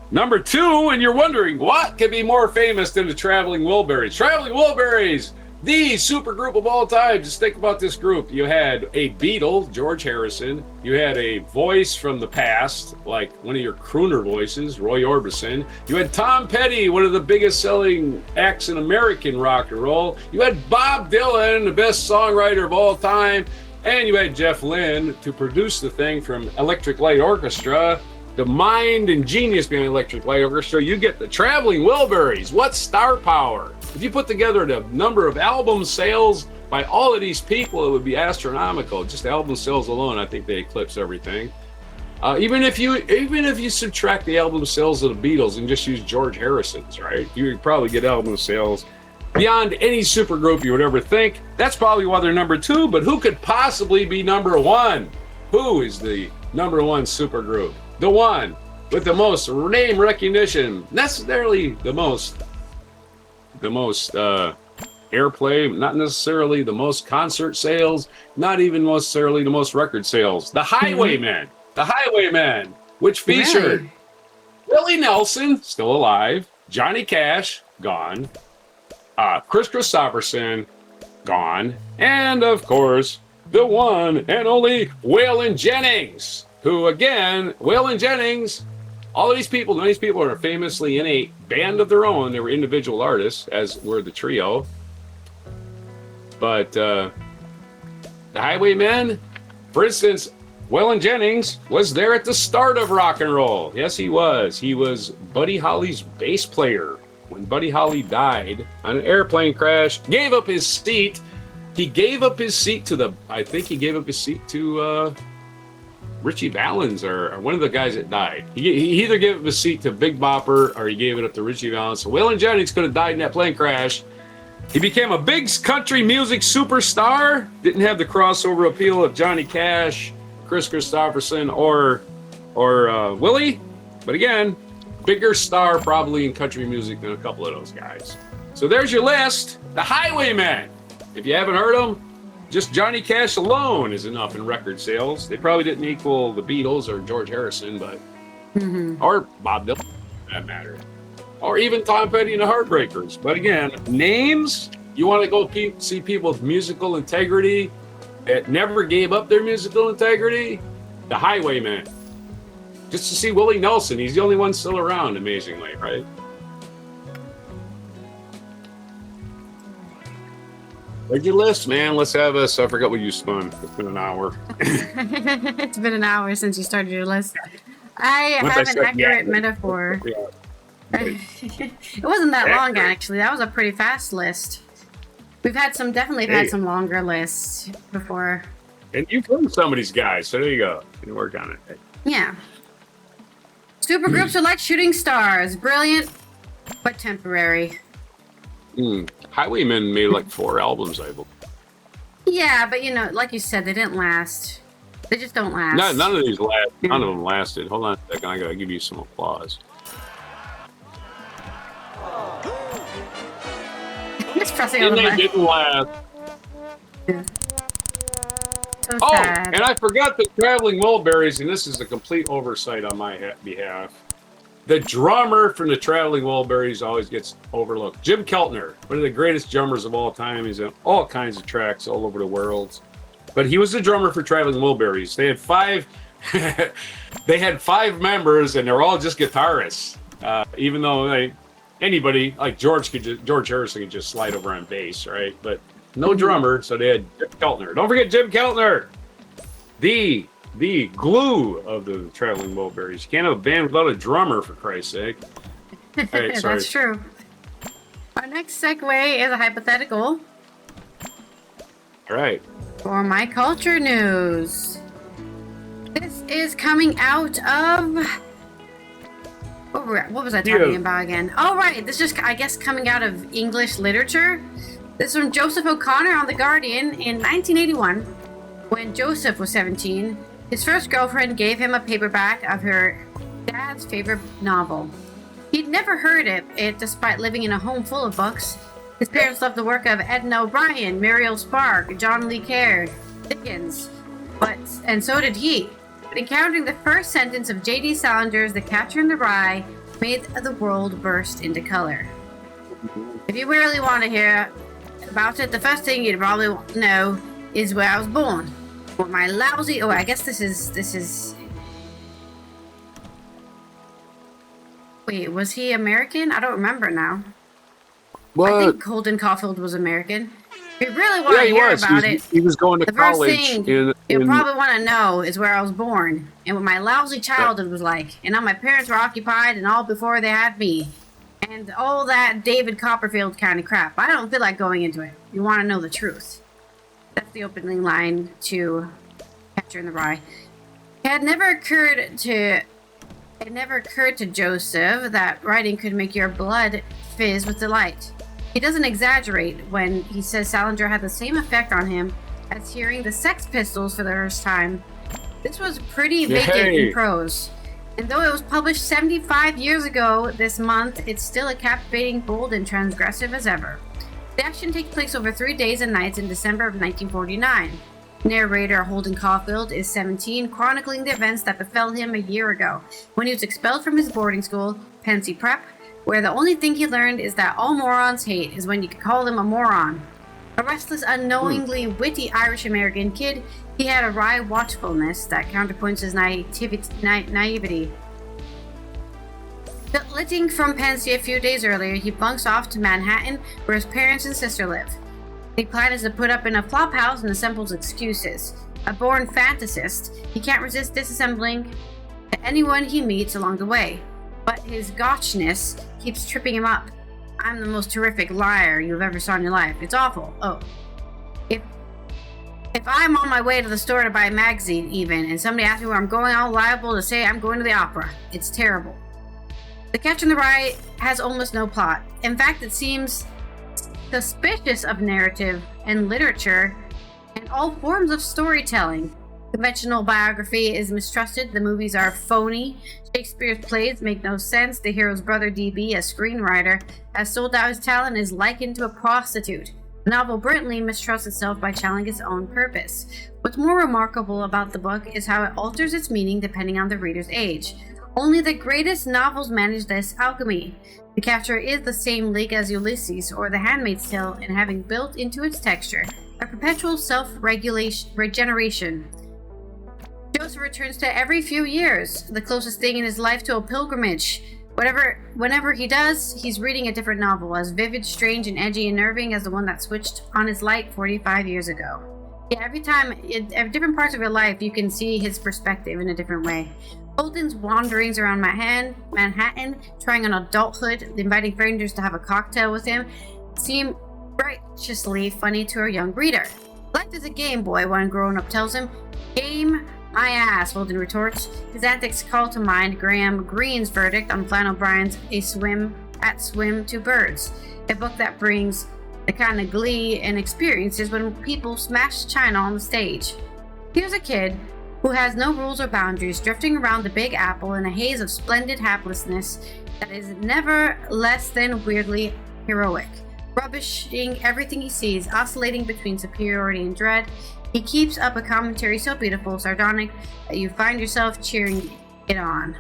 Number 2, and you're wondering, what could be more famous than the Traveling Wilburys? Traveling Wilburys, the supergroup of all time. Just think about this group. You had a Beatle, George Harrison. You had a voice from the past, like one of your crooner voices, Roy Orbison. You had Tom Petty, one of the biggest selling acts in American rock and roll. You had Bob Dylan, the best songwriter of all time. And you had Jeff Lynne to produce the thing from Electric Light Orchestra. The mind and genius behind Electric Light Orchestra. You get the Traveling Wilburys. What star power! If you put together the number of album sales by all of these people, it would be astronomical. Just album sales alone, I think they eclipse everything. Even if you subtract the album sales of the Beatles and just use George Harrison's, right? You would probably get album sales beyond any supergroup you would ever think. That's probably why they're number 2. But who could possibly be number 1? Who is the number 1 supergroup? The one with the most name recognition, necessarily the most airplay, not necessarily the most concert sales, not even necessarily the most record sales. The Highwaymen, which featured Really? Willie Nelson, still alive, Johnny Cash, gone, Chris Christopherson, gone, and of course, the one and only Waylon Jennings, who again, Waylon Jennings, all of these people, none of these people are famously in a band of their own. They were individual artists, as were the trio. But the Highwaymen, for instance, Waylon Jennings was there at the start of rock and roll. Yes, he was. He was Buddy Holly's bass player when Buddy Holly died on an airplane crash, gave up his seat. He gave up his seat to Richie Valens or one of the guys that died. He either gave up his seat to Big Bopper or he gave it up to Richie Valens. So Waylon Jennings could have died in that plane crash. He became a big country music superstar. Didn't have the crossover appeal of Johnny Cash, Chris Christopherson, or Willie. But again, bigger star probably in country music than a couple of those guys. So there's your list. The Highwaymen. If you haven't heard them, just Johnny Cash alone is enough in record sales. They probably didn't equal the Beatles or George Harrison, but or Bob Dylan, for that matter, or even Tom Petty and the Heartbreakers. But again, names, you want to go see people with musical integrity that never gave up their musical integrity? The Highwaymen. Just to see Willie Nelson, he's the only one still around, amazingly, right? Where'd you list, man? Let's have us. I forgot what you spun. It's been an hour. It's been an hour since you started your list. I have an accurate metaphor. Yeah. It wasn't that long, actually. That was a pretty fast list. We've had some longer lists before. And you've heard some of these guys, so there you go. You can work on it. Yeah. Supergroups are like shooting stars. Brilliant, but temporary. Highwaymen made like 4 albums, I believe. Yeah, but like you said, they didn't last. They just don't last. None of these last. None of them lasted. Hold on a second. I gotta give you some applause. Just pressing on the button. They didn't last. Yeah. So Oh, sad. and I forgot the Traveling Wilburys, and this is a complete oversight on my behalf. The drummer from the Traveling Wilburys always gets overlooked. Jim Keltner, one of the greatest drummers of all time. He's in all kinds of tracks all over the world. But he was the drummer for Traveling Wilburys. They had 5. They had 5 members, and they're all just guitarists. Even though anybody like George Harrison could just slide over on bass, right? But no drummer, so they had Jim Keltner. Don't forget Jim Keltner, the glue of the Traveling Wilburys. You can't have a band without a drummer, for Christ's sake. All right, sorry. That's true. Our next segue is a hypothetical. All right. For my culture news. This is coming out of... What was I talking about again? Oh, right. This is, I guess, coming out of English literature. This is from Joseph O'Connor on The Guardian in 1981. When Joseph was 17, his first girlfriend gave him a paperback of her dad's favorite novel. He'd never heard it despite living in a home full of books. His parents loved the work of Edna O'Brien, Muriel Spark, John Le Carre, Dickens, and so did he. But encountering the first sentence of J.D. Salinger's The Catcher in the Rye made the world burst into color. If you really want to hear about it, the first thing you'd probably want to know is where I was born. What my lousy... Oh, I guess this is... Wait, was he American? I don't remember now. What? I think Holden Caulfield was American. If you really want to hear about it, he was going to the first college. thing you probably want to know is where I was born and what my lousy childhood was like, and how my parents were occupied and all before they had me, and all that David Copperfield kind of crap. I don't feel like going into it. You want to know the truth. That's the opening line to Catcher in the Rye. It never occurred to Joseph that writing could make your blood fizz with delight. He doesn't exaggerate when he says Salinger had the same effect on him as hearing the Sex Pistols for the first time. This was pretty vacant in prose. And though it was published 75 years ago this month, it's still as captivating, bold, and transgressive as ever. The action takes place over 3 days and nights in December of 1949. Narrator Holden Caulfield is 17, chronicling the events that befell him a year ago, when he was expelled from his boarding school, Pensy Prep, where the only thing he learned is that all morons hate is when you can call them a moron. A restless, unknowingly witty Irish-American kid, he had a wry watchfulness that counterpoints his naivety. Flitting from Pensy a few days earlier, he bunks off to Manhattan, where his parents and sister live. The plan is to put up in a flop house and assembles excuses. A born fantasist, he can't resist disassembling anyone he meets along the way. But his gotchness keeps tripping him up. I'm the most terrific liar you've ever saw in your life. It's awful. Oh. If I'm on my way to the store to buy a magazine even, and somebody asks me where I'm going, I'm liable to say I'm going to the opera. It's terrible. The Catcher in the Rye has almost no plot. In fact, it seems suspicious of narrative and literature and all forms of storytelling. Conventional biography is mistrusted. The movies are phony. Shakespeare's plays make no sense. The hero's brother D.B., a screenwriter, has sold out his talent and is likened to a prostitute. The novel brilliantly mistrusts itself by channeling its own purpose. What's more remarkable about the book is how it alters its meaning depending on the reader's age. Only the greatest novels manage this alchemy. The Catcher is the same league as Ulysses or The Handmaid's Tale in having built into its texture a perpetual self-regeneration. Joseph returns to every few years, the closest thing in his life to a pilgrimage. Whenever he does, he's reading a different novel, as vivid, strange, and edgy and nerving as the one that switched on his light 45 years ago. Yeah, every time, at different parts of your life, you can see his perspective in a different way. Holden's wanderings around Manhattan, trying on adulthood, inviting strangers to have a cocktail with him, seem righteously funny to a young reader. Life is a game, boy, one grown-up tells him. Game my ass, Holden retorts. His antics call to mind Graham Greene's verdict on Flann O'Brien's Swim to Birds, a book that brings the kind of glee and experiences when people smash china on the stage. Here's a kid who has no rules or boundaries, drifting around the Big Apple in a haze of splendid haplessness that is never less than weirdly heroic. Rubbishing everything he sees, oscillating between superiority and dread, he keeps up a commentary so beautiful, sardonic, that you find yourself cheering it on.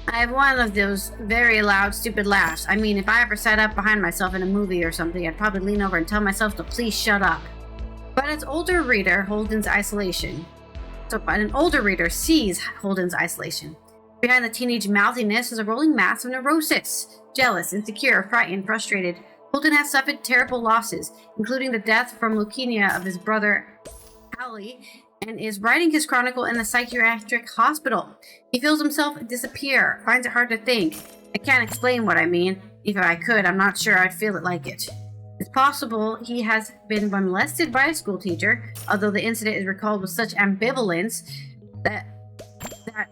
I have one of those very loud, stupid laughs. I mean, if I ever sat up behind myself in a movie or something, I'd probably lean over and tell myself to please shut up. But an older reader sees Holden's isolation. Behind the teenage mouthiness is a rolling mass of neurosis. Jealous, insecure, frightened, frustrated, Holden has suffered terrible losses, including the death from leukemia of his brother Hallie, and is writing his chronicle in a psychiatric hospital. He feels himself disappear, finds it hard to think. I can't explain what I mean. If I could, I'm not sure I'd feel it like it. It's possible he has been molested by a school teacher, although the incident is recalled with such ambivalence that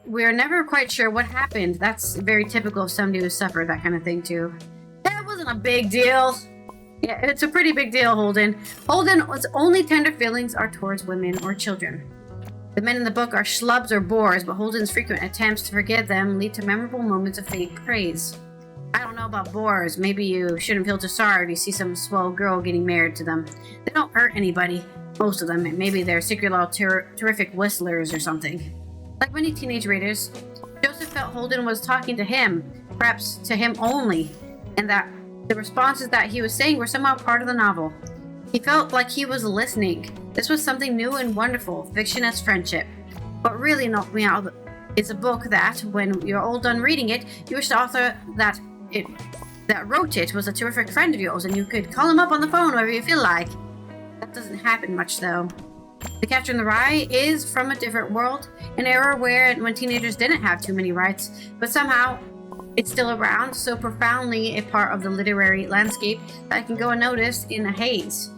we're never quite sure what happened. That's very typical of somebody who suffered that kind of thing too. That wasn't a big deal. Yeah, it's a pretty big deal, Holden. Holden's only tender feelings are towards women or children. The men in the book are schlubs or bores, but Holden's frequent attempts to forget them lead to memorable moments of faint praise. I don't know about bores. Maybe you shouldn't feel too sorry if you see some swell girl getting married to them. They don't hurt anybody, most of them. Maybe they're secretly terrific whistlers or something. Like many teenage readers, Joseph felt Holden was talking to him, perhaps to him only, and that the responses that he was saying were somehow part of the novel. He felt like he was listening. This was something new and wonderful, fiction as friendship. What really knocked me out is a book that, when you're all done reading it, you wish the author that wrote it was a terrific friend of yours, and you could call him up on the phone whenever you feel like. That doesn't happen much, though. The Catcher in the Rye is from a different world, an era when teenagers didn't have too many rights, but somehow it's still around, so profoundly a part of the literary landscape that it can go unnoticed in a haze.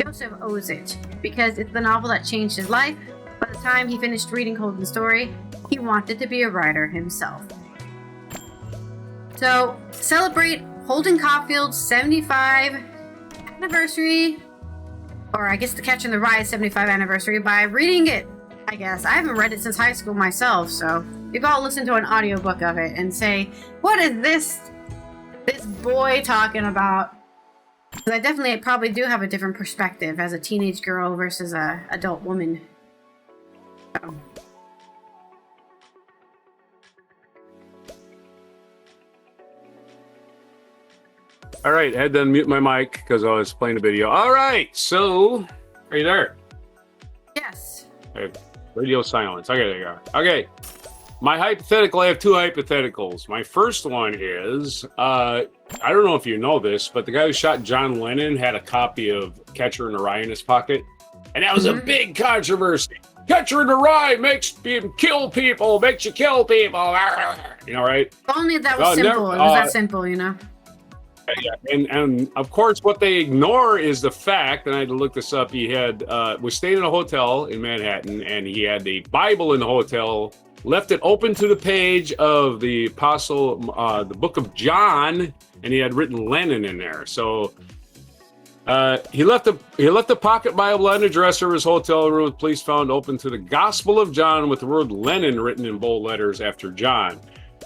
Joseph owes it, because it's the novel that changed his life. By the time he finished reading Holden's story, he wanted to be a writer himself. So, celebrate Holden Caulfield's 75 anniversary, or I guess The Catcher in the Rye's 75 anniversary, by reading it, I guess. I haven't read it since high school myself, so you've all listened to an audiobook of it and say, what is this boy talking about? 'Cause I definitely probably do have a different perspective as a teenage girl versus a adult woman. So. All right, I had to unmute my mic because I was playing a video. All right, so are you there? Yes. Okay. Radio silence. Okay, there you are. Okay, my hypothetical, I have two hypotheticals. My first one is, I don't know if you know this, but the guy who shot John Lennon had a copy of Catcher in the Rye in his pocket. And that was a big controversy. Catcher in the Rye makes you kill people, makes you kill people. You know, right? If only that was simple. It was that simple, you know? Yeah, and of course, what they ignore is the fact, and I had to look this up. He had was staying in a hotel in Manhattan, and he had the Bible in the hotel. Left it open to the page of the Apostle, the Book of John, and he had written Lennon in there. So he left the pocket Bible on the dresser of his hotel room. The police found open to the Gospel of John with the word Lennon written in bold letters after John.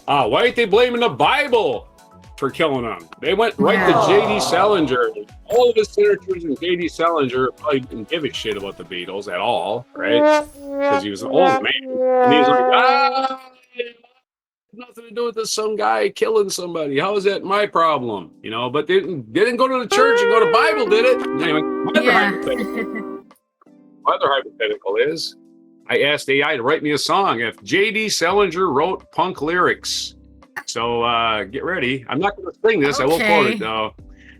Why ain't they blaming the Bible for killing him? They went right to J.D. Salinger. All of his senators and J.D. Salinger probably didn't give a shit about the Beatles at all, right? Because he was an old man. And he's like, nothing to do with this some guy killing somebody. How is that my problem? You know, but they didn't go to the church and go to Bible, did it? Anyway, my other hypothetical is, I asked AI to write me a song if J.D. Salinger wrote punk lyrics. So get ready. I'm not going to sing this. Okay. I will quote it though.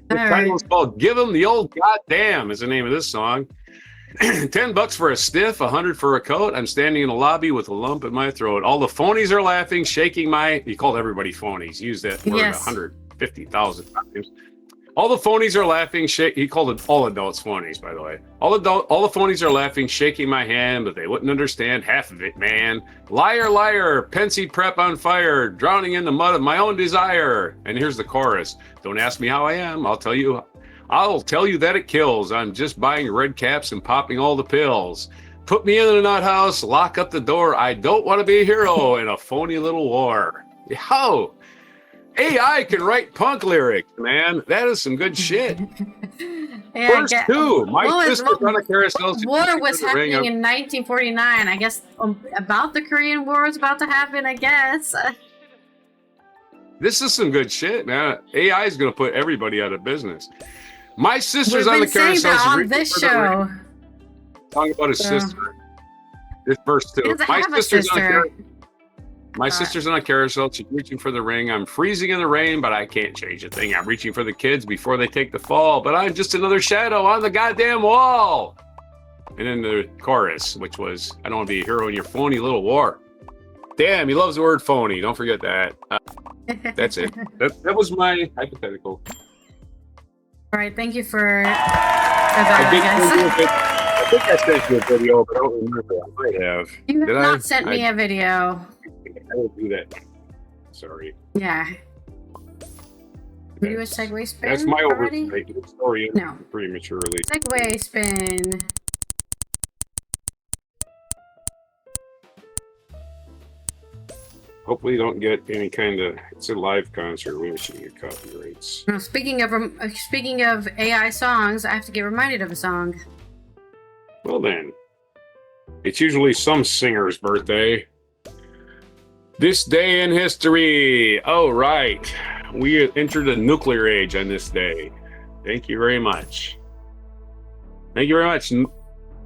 The title is called "Give 'Em the Old Goddamn" is the name of this song. $10 for a stiff, $100 for a coat. I'm standing in a lobby with a lump in my throat. All the phonies are laughing, shaking my... He called everybody phonies. He used that word 150,000 times. All the phonies are laughing. He called it all adults phonies, by the way. All the phonies are laughing, shaking my hand, but they wouldn't understand half of it, man. Liar, liar, Pensy prep on fire, drowning in the mud of my own desire. And here's the chorus. Don't ask me how I am. I'll tell you that it kills. I'm just buying red caps and popping all the pills. Put me in a nut house, lock up the door. I don't want to be a hero in a phony little war. Yo! AI can write punk lyrics, man. That is some good shit. First two. My sister's on a carousel. War was happening in 1949. I guess about the Korean War was about to happen, I guess. This is some good shit, man. AI is going to put everybody out of business. My sister's on the carousel. On this show. Talking about his sister. This verse two. My sister's on a carousel. She's reaching for the ring. I'm freezing in the rain, but I can't change a thing. I'm reaching for the kids before they take the fall, but I'm just another shadow on the goddamn wall. And then the chorus, which was, I don't want to be a hero in your phony little war. Damn, he loves the word phony. Don't forget that. That's it. That was my hypothetical. All right, thank you for that, I think I sent you a video, but I don't remember. I might have. You have not sent me a video. I will do that. Sorry. Yeah. Do a segue spin? That's my oversight. Story no. Prematurely. Segue spin. Hopefully you don't get any kind of... It's a live concert. We should get copyrights. Now, speaking of AI songs, I have to get reminded of a song. Well then. It's usually some singer's birthday. This day in history. Oh, right. We entered a nuclear age on this day. Thank you very much. Thank you very much,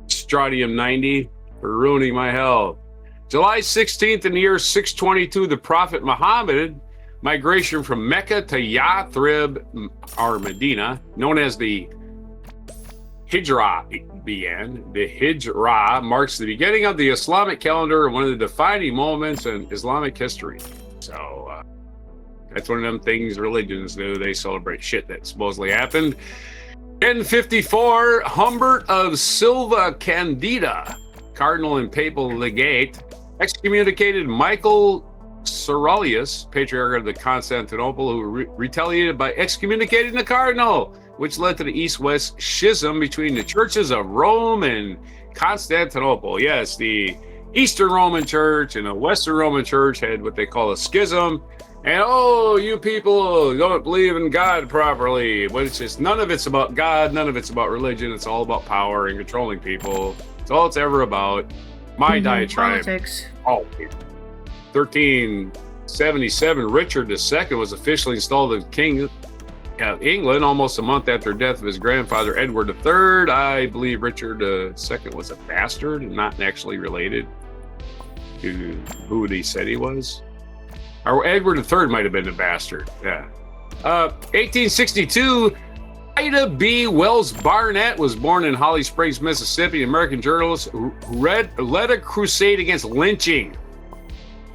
Stradium 90, for ruining my health. July 16th in the year 622, the Prophet Muhammad migration from Mecca to Yathrib, or Medina, known as the Hijrah, began. The Hijrah marks the beginning of the Islamic calendar and one of the defining moments in Islamic history. So that's one of them things religions do. They celebrate shit that supposedly happened. 1054, Humbert of Silva Candida, Cardinal and Papal Legate, excommunicated Michael Cerullius, Patriarch of the Constantinople, who retaliated by excommunicating the Cardinal, which led to the East-West schism between the churches of Rome and Constantinople. Yes, the Eastern Roman Church and the Western Roman Church had what they call a schism. And you people don't believe in God properly. But it's just none of it's about God, none of it's about religion. It's all about power and controlling people. It's all it's ever about. My diatribe. Politics. All people. 1377, Richard II was officially installed as King of England almost a month after the death of his grandfather, Edward III. I believe Richard II was a bastard and not actually related to who he said he was. Or Edward III might have been a bastard. Yeah. 1862, Ida B. Wells Barnett was born in Holly Springs, Mississippi, an American journalist who led a crusade against lynching.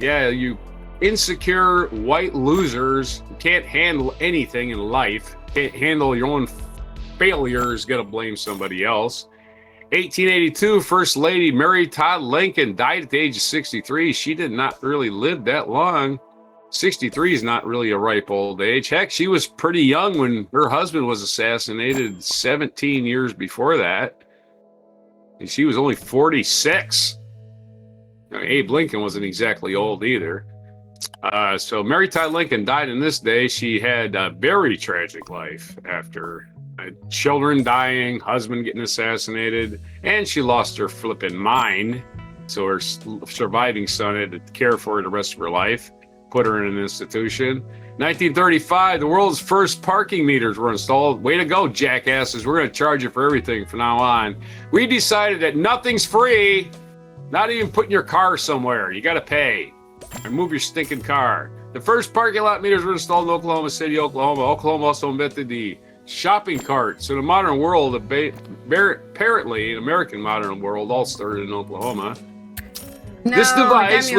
Yeah, you insecure white losers who can't handle anything in life, can't handle your own failures, gotta blame somebody else. 1882, First Lady Mary Todd Lincoln died at the age of 63. She did not really live that long. 63 is not really a ripe old age. Heck, she was pretty young when her husband was assassinated 17 years before that. And she was only 46. Abe Lincoln wasn't exactly old either. So Mary Todd Lincoln died in this day. She had a very tragic life after children dying, husband getting assassinated, and she lost her flipping mind. So her surviving son had to care for her the rest of her life, put her in an institution. 1935, the world's first parking meters were installed. Way to go, jackasses. We're going to charge you for everything from now on. We decided that nothing's free, not even putting your car somewhere. You got to pay. Or move your stinking car. The first parking lot meters were installed in Oklahoma City, Oklahoma. Oklahoma also invented the shopping cart. So the modern world, apparently, an American modern world, all started in Oklahoma. No, This device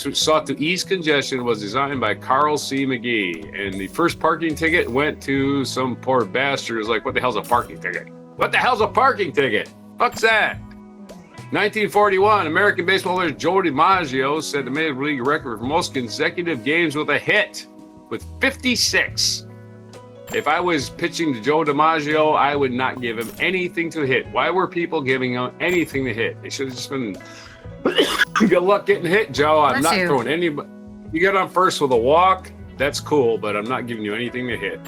was sought to ease congestion, was designed by Carl C. McGee. And the first parking ticket went to some poor bastard who's like, what the hell's a parking ticket? What the hell's a parking ticket? What's that? 1941, American baseball player Joe DiMaggio set the Major League record for most consecutive games with a hit, with 56. If I was pitching to Joe DiMaggio, I would not give him anything to hit. Why were people giving him anything to hit? They should have just been, good luck getting hit, Joe. I'm not throwing anybody. You get on first with a walk, that's cool, but I'm not giving you anything to hit.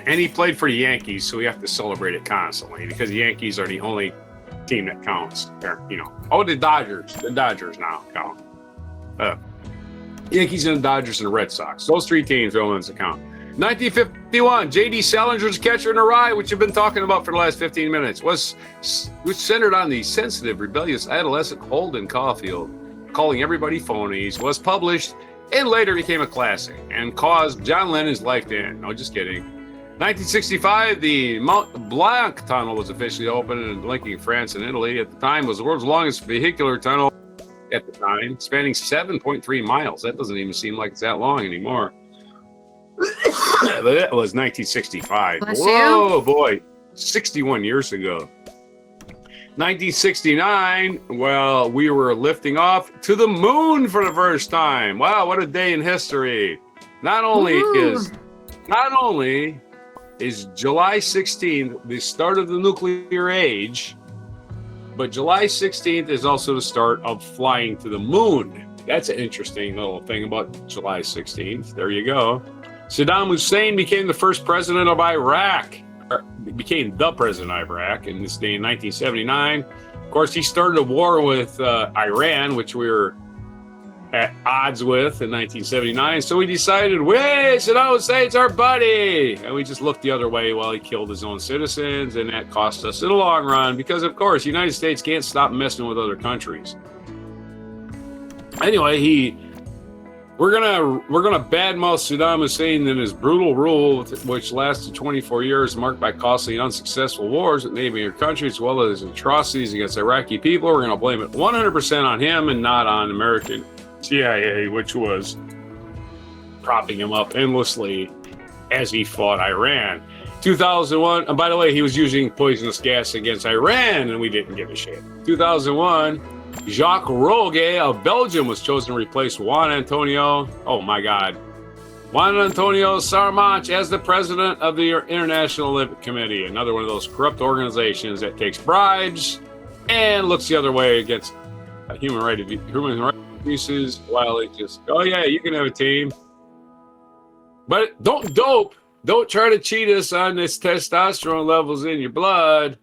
And he played for the Yankees, so we have to celebrate it constantly because the Yankees are the only team that counts. The Dodgers now count. Yankees and the Dodgers and the Red Sox. Those three teams are the ones that count. 1951, J.D. Salinger's Catcher in the Rye, which you've been talking about for the last 15 minutes, which centered on the sensitive, rebellious adolescent Holden Caulfield, calling everybody phonies, was published and later became a classic and caused John Lennon's life to end. No, just kidding. 1965, the Mont Blanc tunnel was officially opened in linking France and Italy. At the time, it was the world's longest vehicular tunnel at the time, spanning 7.3 miles. That doesn't even seem like it's that long anymore. That was 1965. Whoa, boy, 61 years ago. 1969, well, we were lifting off to the moon for the first time. Wow, what a day in history. Not only is July 16th the start of the nuclear age, but July 16th is also the start of flying to the moon. That's an interesting little thing about July 16th. There you go. Saddam Hussein became the first president of Iraq. Became the president of Iraq in this day in 1979. Of course, he started a war with Iran, which we were at odds with in 1979. So we decided, wait, Saddam Hussein's our buddy. And we just looked the other way while he killed his own citizens. And that cost us in the long run because, of course, the United States can't stop messing with other countries. Anyway, we're gonna badmouth Saddam Hussein and his brutal rule, which lasted 24 years, marked by costly and unsuccessful wars with neighboring countries, as well as atrocities against Iraqi people. We're gonna blame it 100% on him and not on American CIA, which was propping him up endlessly as he fought Iran. 2001, and by the way, he was using poisonous gas against Iran, and we didn't give a shit. 2001. Jacques Roguet of Belgium was chosen to replace Juan Antonio Sarmanch as the president of the International Olympic Committee, another one of those corrupt organizations that takes bribes and looks the other way against human rights abuses, while it just, oh yeah, you can have a team. But don't dope. Don't try to cheat us on this testosterone levels in your blood.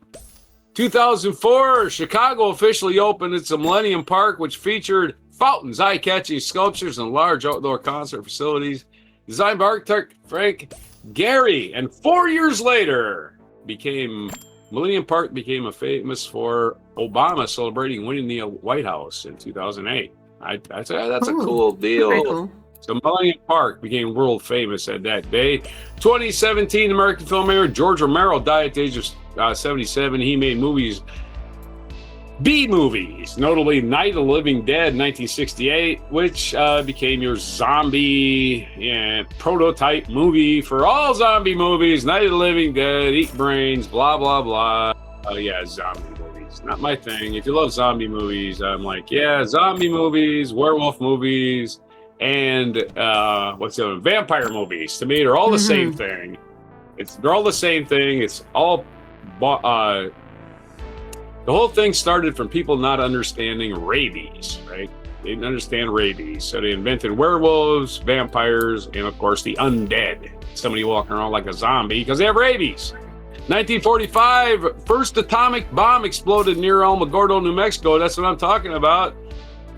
2004, Chicago officially opened its Millennium Park, which featured fountains, eye-catching sculptures, and large outdoor concert facilities. Designed by architect Frank Gehry, and 4 years later, Millennium Park became famous for Obama celebrating winning the White House in 2008. I'd say that's a cool deal. Very cool. So Millennium Park became world famous at that day. 2017, American filmmaker George Romero died at the age of 77. He made B-movies, notably Night of the Living Dead, 1968, which became your zombie prototype movie for all zombie movies. Night of the Living Dead, Eat Brains, blah, blah, blah. Yeah, zombie movies. Not my thing. If you love zombie movies, I'm like, yeah, zombie movies, werewolf movies, and what's the other? Vampire movies. To me, they're all the same thing. They're all the same thing. It's all the whole thing started from people not understanding rabies, right? They didn't understand rabies, so they invented werewolves, vampires, and of course the undead. Somebody walking around like a zombie because they have rabies. 1945, first atomic bomb exploded near Alamogordo, New Mexico. That's what I'm talking about.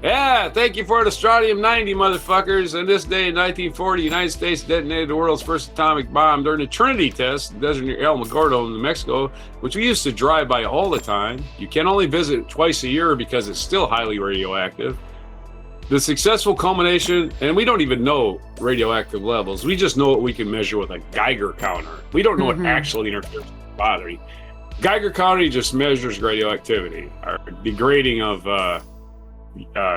Yeah, thank you for the strontium-90, motherfuckers. On this day in 1940, the United States detonated the world's first atomic bomb during the Trinity test, the desert near Alamogordo, New Mexico, which we used to drive by all the time. You can only visit twice a year because it's still highly radioactive. The successful culmination, and we don't even know radioactive levels. We just know what we can measure with a Geiger counter. We don't know what actually interferes with the body. Geiger counter just measures radioactivity, or degrading of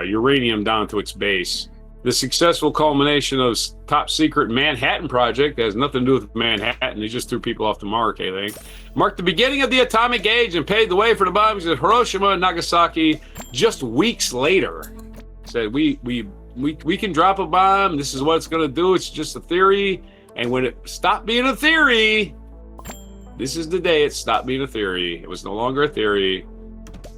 uranium down to its base. The successful culmination of top secret Manhattan Project has nothing to do with Manhattan. They just threw people off the mark, I think. Marked the beginning of the atomic age and paved the way for the bombings of Hiroshima and Nagasaki just weeks later. Said we can drop a bomb. This is what it's going to do. It's just a theory. And when it stopped being a theory, this is the day it stopped being a theory. It was no longer a theory.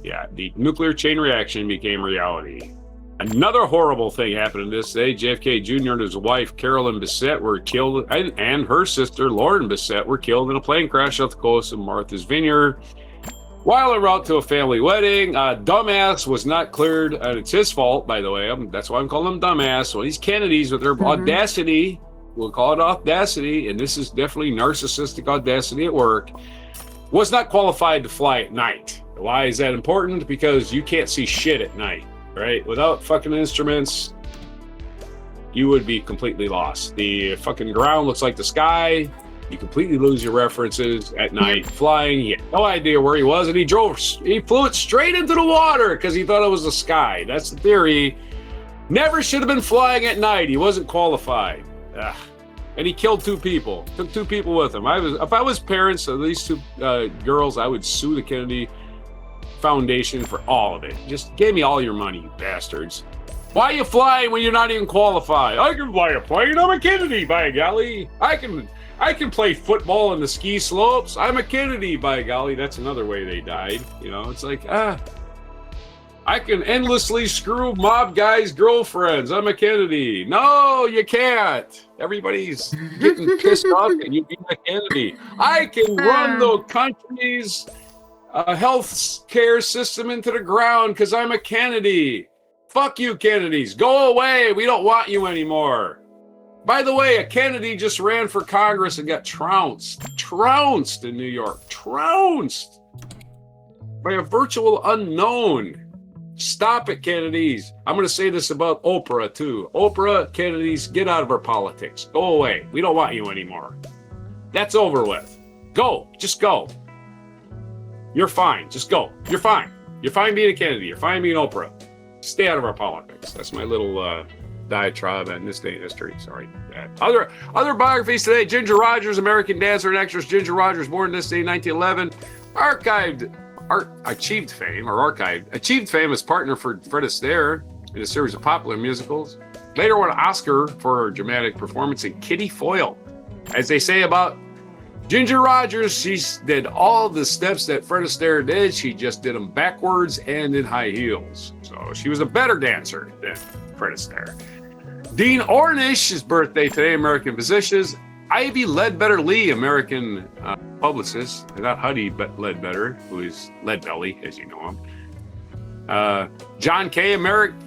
Yeah, the nuclear chain reaction became reality. Another horrible thing happened this day. JFK Jr. and his wife, Carolyn Bessette, were killed, and her sister, Lauren Bessette, were killed in a plane crash off the coast of Martha's Vineyard while en route to a family wedding. Dumbass was not cleared, and it's his fault, by the way. That's why I'm calling him dumbass. So these Kennedys, with their audacity, we'll call it audacity, and this is definitely narcissistic audacity at work, was not qualified to fly at night. Why is that important? Because you can't see shit at night, right? Without fucking instruments, you would be completely lost. The fucking ground looks like the sky. You completely lose your references at night. Flying, he had no idea where he was, and he flew it straight into the water because he thought it was the sky. That's the theory. Never should have been flying at night. He wasn't qualified. Ugh. And he killed 2 people. Took 2 people with him. If I was parents of these 2 girls, I would sue the Kennedy Foundation for all of it. Just give me all your money, you bastards. Why are you flying when you're not even qualified? I can fly a plane. I'm a Kennedy, by golly. I can play football on the ski slopes. I'm a Kennedy, by golly. That's another way they died. You know, it's like, I can endlessly screw mob guys' girlfriends. I'm a Kennedy. No, you can't. Everybody's getting pissed off and you being a Kennedy. I can run the country's health care system into the ground because I'm a Kennedy. Fuck you, Kennedys. Go away. We don't want you anymore. By the way, a Kennedy just ran for Congress and got trounced in New York. Trounced by a virtual unknown. Stop it, Kennedys. I'm going to say this about Oprah, too. Oprah, Kennedys, get out of our politics. Go away. We don't want you anymore. That's over with. Go. Just go. You're fine. Just go. You're fine. You're fine being a Kennedy. You're fine being Oprah. Stay out of our politics. That's my little diatribe on this day in history. Sorry. Other biographies today. Ginger Rogers, American dancer and actress Ginger Rogers, born this day in 1911. Achieved fame as partner for Fred Astaire in a series of popular musicals. Later won an Oscar for her dramatic performance in Kitty Foyle. As they say about Ginger Rogers, she did all the steps that Fred Astaire did. She just did them backwards and in high heels. So she was a better dancer than Fred Astaire. Dean Ornish's birthday today, American physician. Ivy Ledbetter Lee, American publicist. Not Huddy, but Ledbetter, who is Leadbelly, as you know him. John Kay,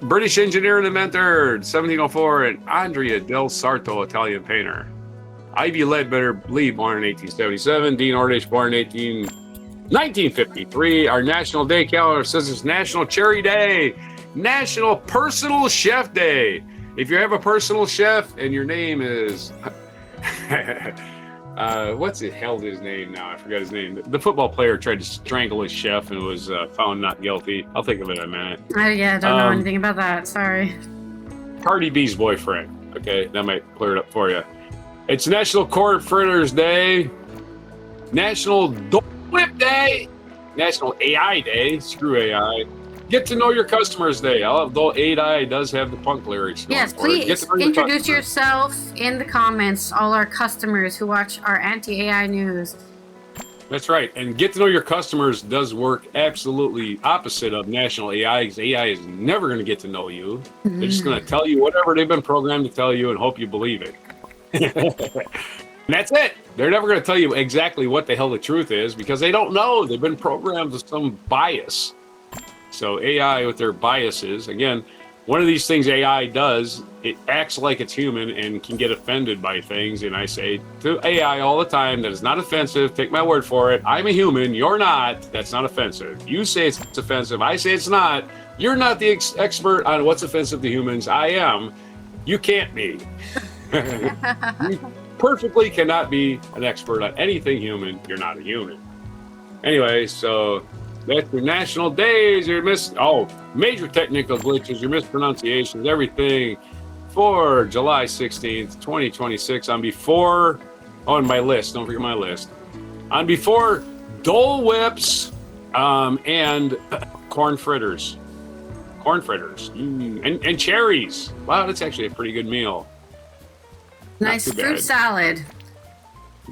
British engineer and inventor, 1704. And Andrea del Sarto, Italian painter. Ivy Ledbetter Lee, born in 1877. Dean Ornish, born in 1953. Our national day calendar says it's National Cherry Day, National Personal Chef Day. If you have a personal chef and your name is, what's it held his name now? I forgot his name. The football player tried to strangle his chef and was found not guilty. I'll think of it in a minute. I don't know anything about that. Sorry. Cardi B's boyfriend. Okay, that might clear it up for you. It's National Corn Fritters Day, National Dole Whip Day, National AI Day. Screw AI. Get to know your customers day. Although AI does have the punk lyrics. Yes, please introduce yourself in the comments, all our customers who watch our anti-AI news. That's right. And get to know your customers does work absolutely opposite of National AI, because AI is never going to get to know you. They're just going to tell you whatever they've been programmed to tell you and hope you believe it. And that's it. They're never going to tell you exactly what the hell the truth is, because they don't know. They've been programmed with some bias. So AI with their biases, again, one of these things AI does, it acts like it's human and can get offended by things. And I say to AI all the time, that is not offensive. Take my word for it. I'm a human. You're not. That's not offensive. You say it's offensive. I say it's not. You're not the expert on what's offensive to humans. I am. You can't be. You perfectly cannot be an expert on anything human. You're not a human. Anyway, so that's your national days. You're major technical glitches, your mispronunciations, everything for July 16th, 2026. On my list, don't forget my list. On before Dole Whips and corn fritters. Corn fritters. And cherries. Wow, that's actually a pretty good meal. Nice fruit salad.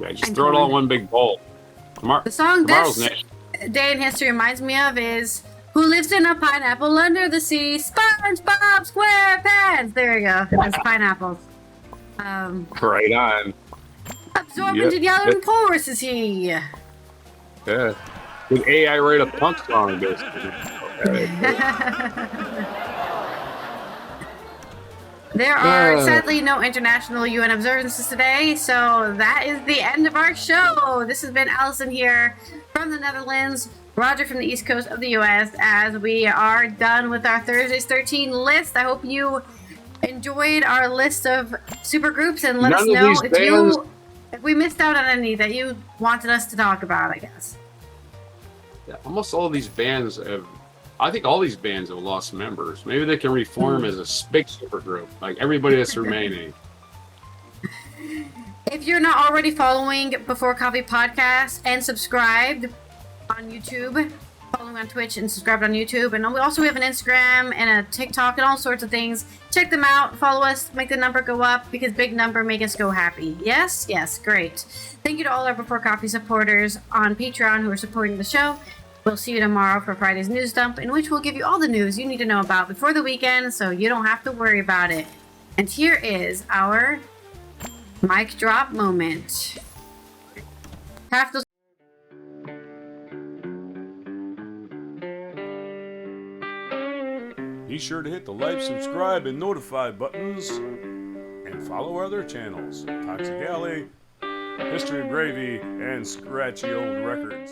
Yeah, just throw it all in one big bowl. The song this day in history reminds me of is "Who Lives in a Pineapple Under the Sea?" SpongeBob SquarePants. There you go. It's pineapples. Right on. Absorbent and yellow and porous is he. Yeah. Did AI write a punk song, basically? There are sadly no international UN observances today, so that is the end of our show. This has been Allison here from the Netherlands, Roger from the East Coast of the US, as we are done with our Thursdays 13 list. I hope you enjoyed our list of supergroups, and let us know if we missed out on any that you wanted us to talk about, I guess. Yeah, almost all of these bands have, I think all these bands have lost members. Maybe they can reform as a big supergroup, like everybody that's remaining. If you're not already following Before Coffee Podcast and subscribed on YouTube, following on Twitch and subscribed on YouTube, and we also have an Instagram and a TikTok and all sorts of things. Check them out. Follow us. Make the number go up, because big number make us go happy. Yes, great. Thank you to all our Before Coffee supporters on Patreon who are supporting the show. We'll see you tomorrow for Friday's news dump, in which we'll give you all the news you need to know about before the weekend, so you don't have to worry about it. And here is our mic drop moment. Be sure to hit the like, subscribe, and notify buttons, and follow our other channels, Toxic Alley, History of Gravy, and Scratchy Old Records.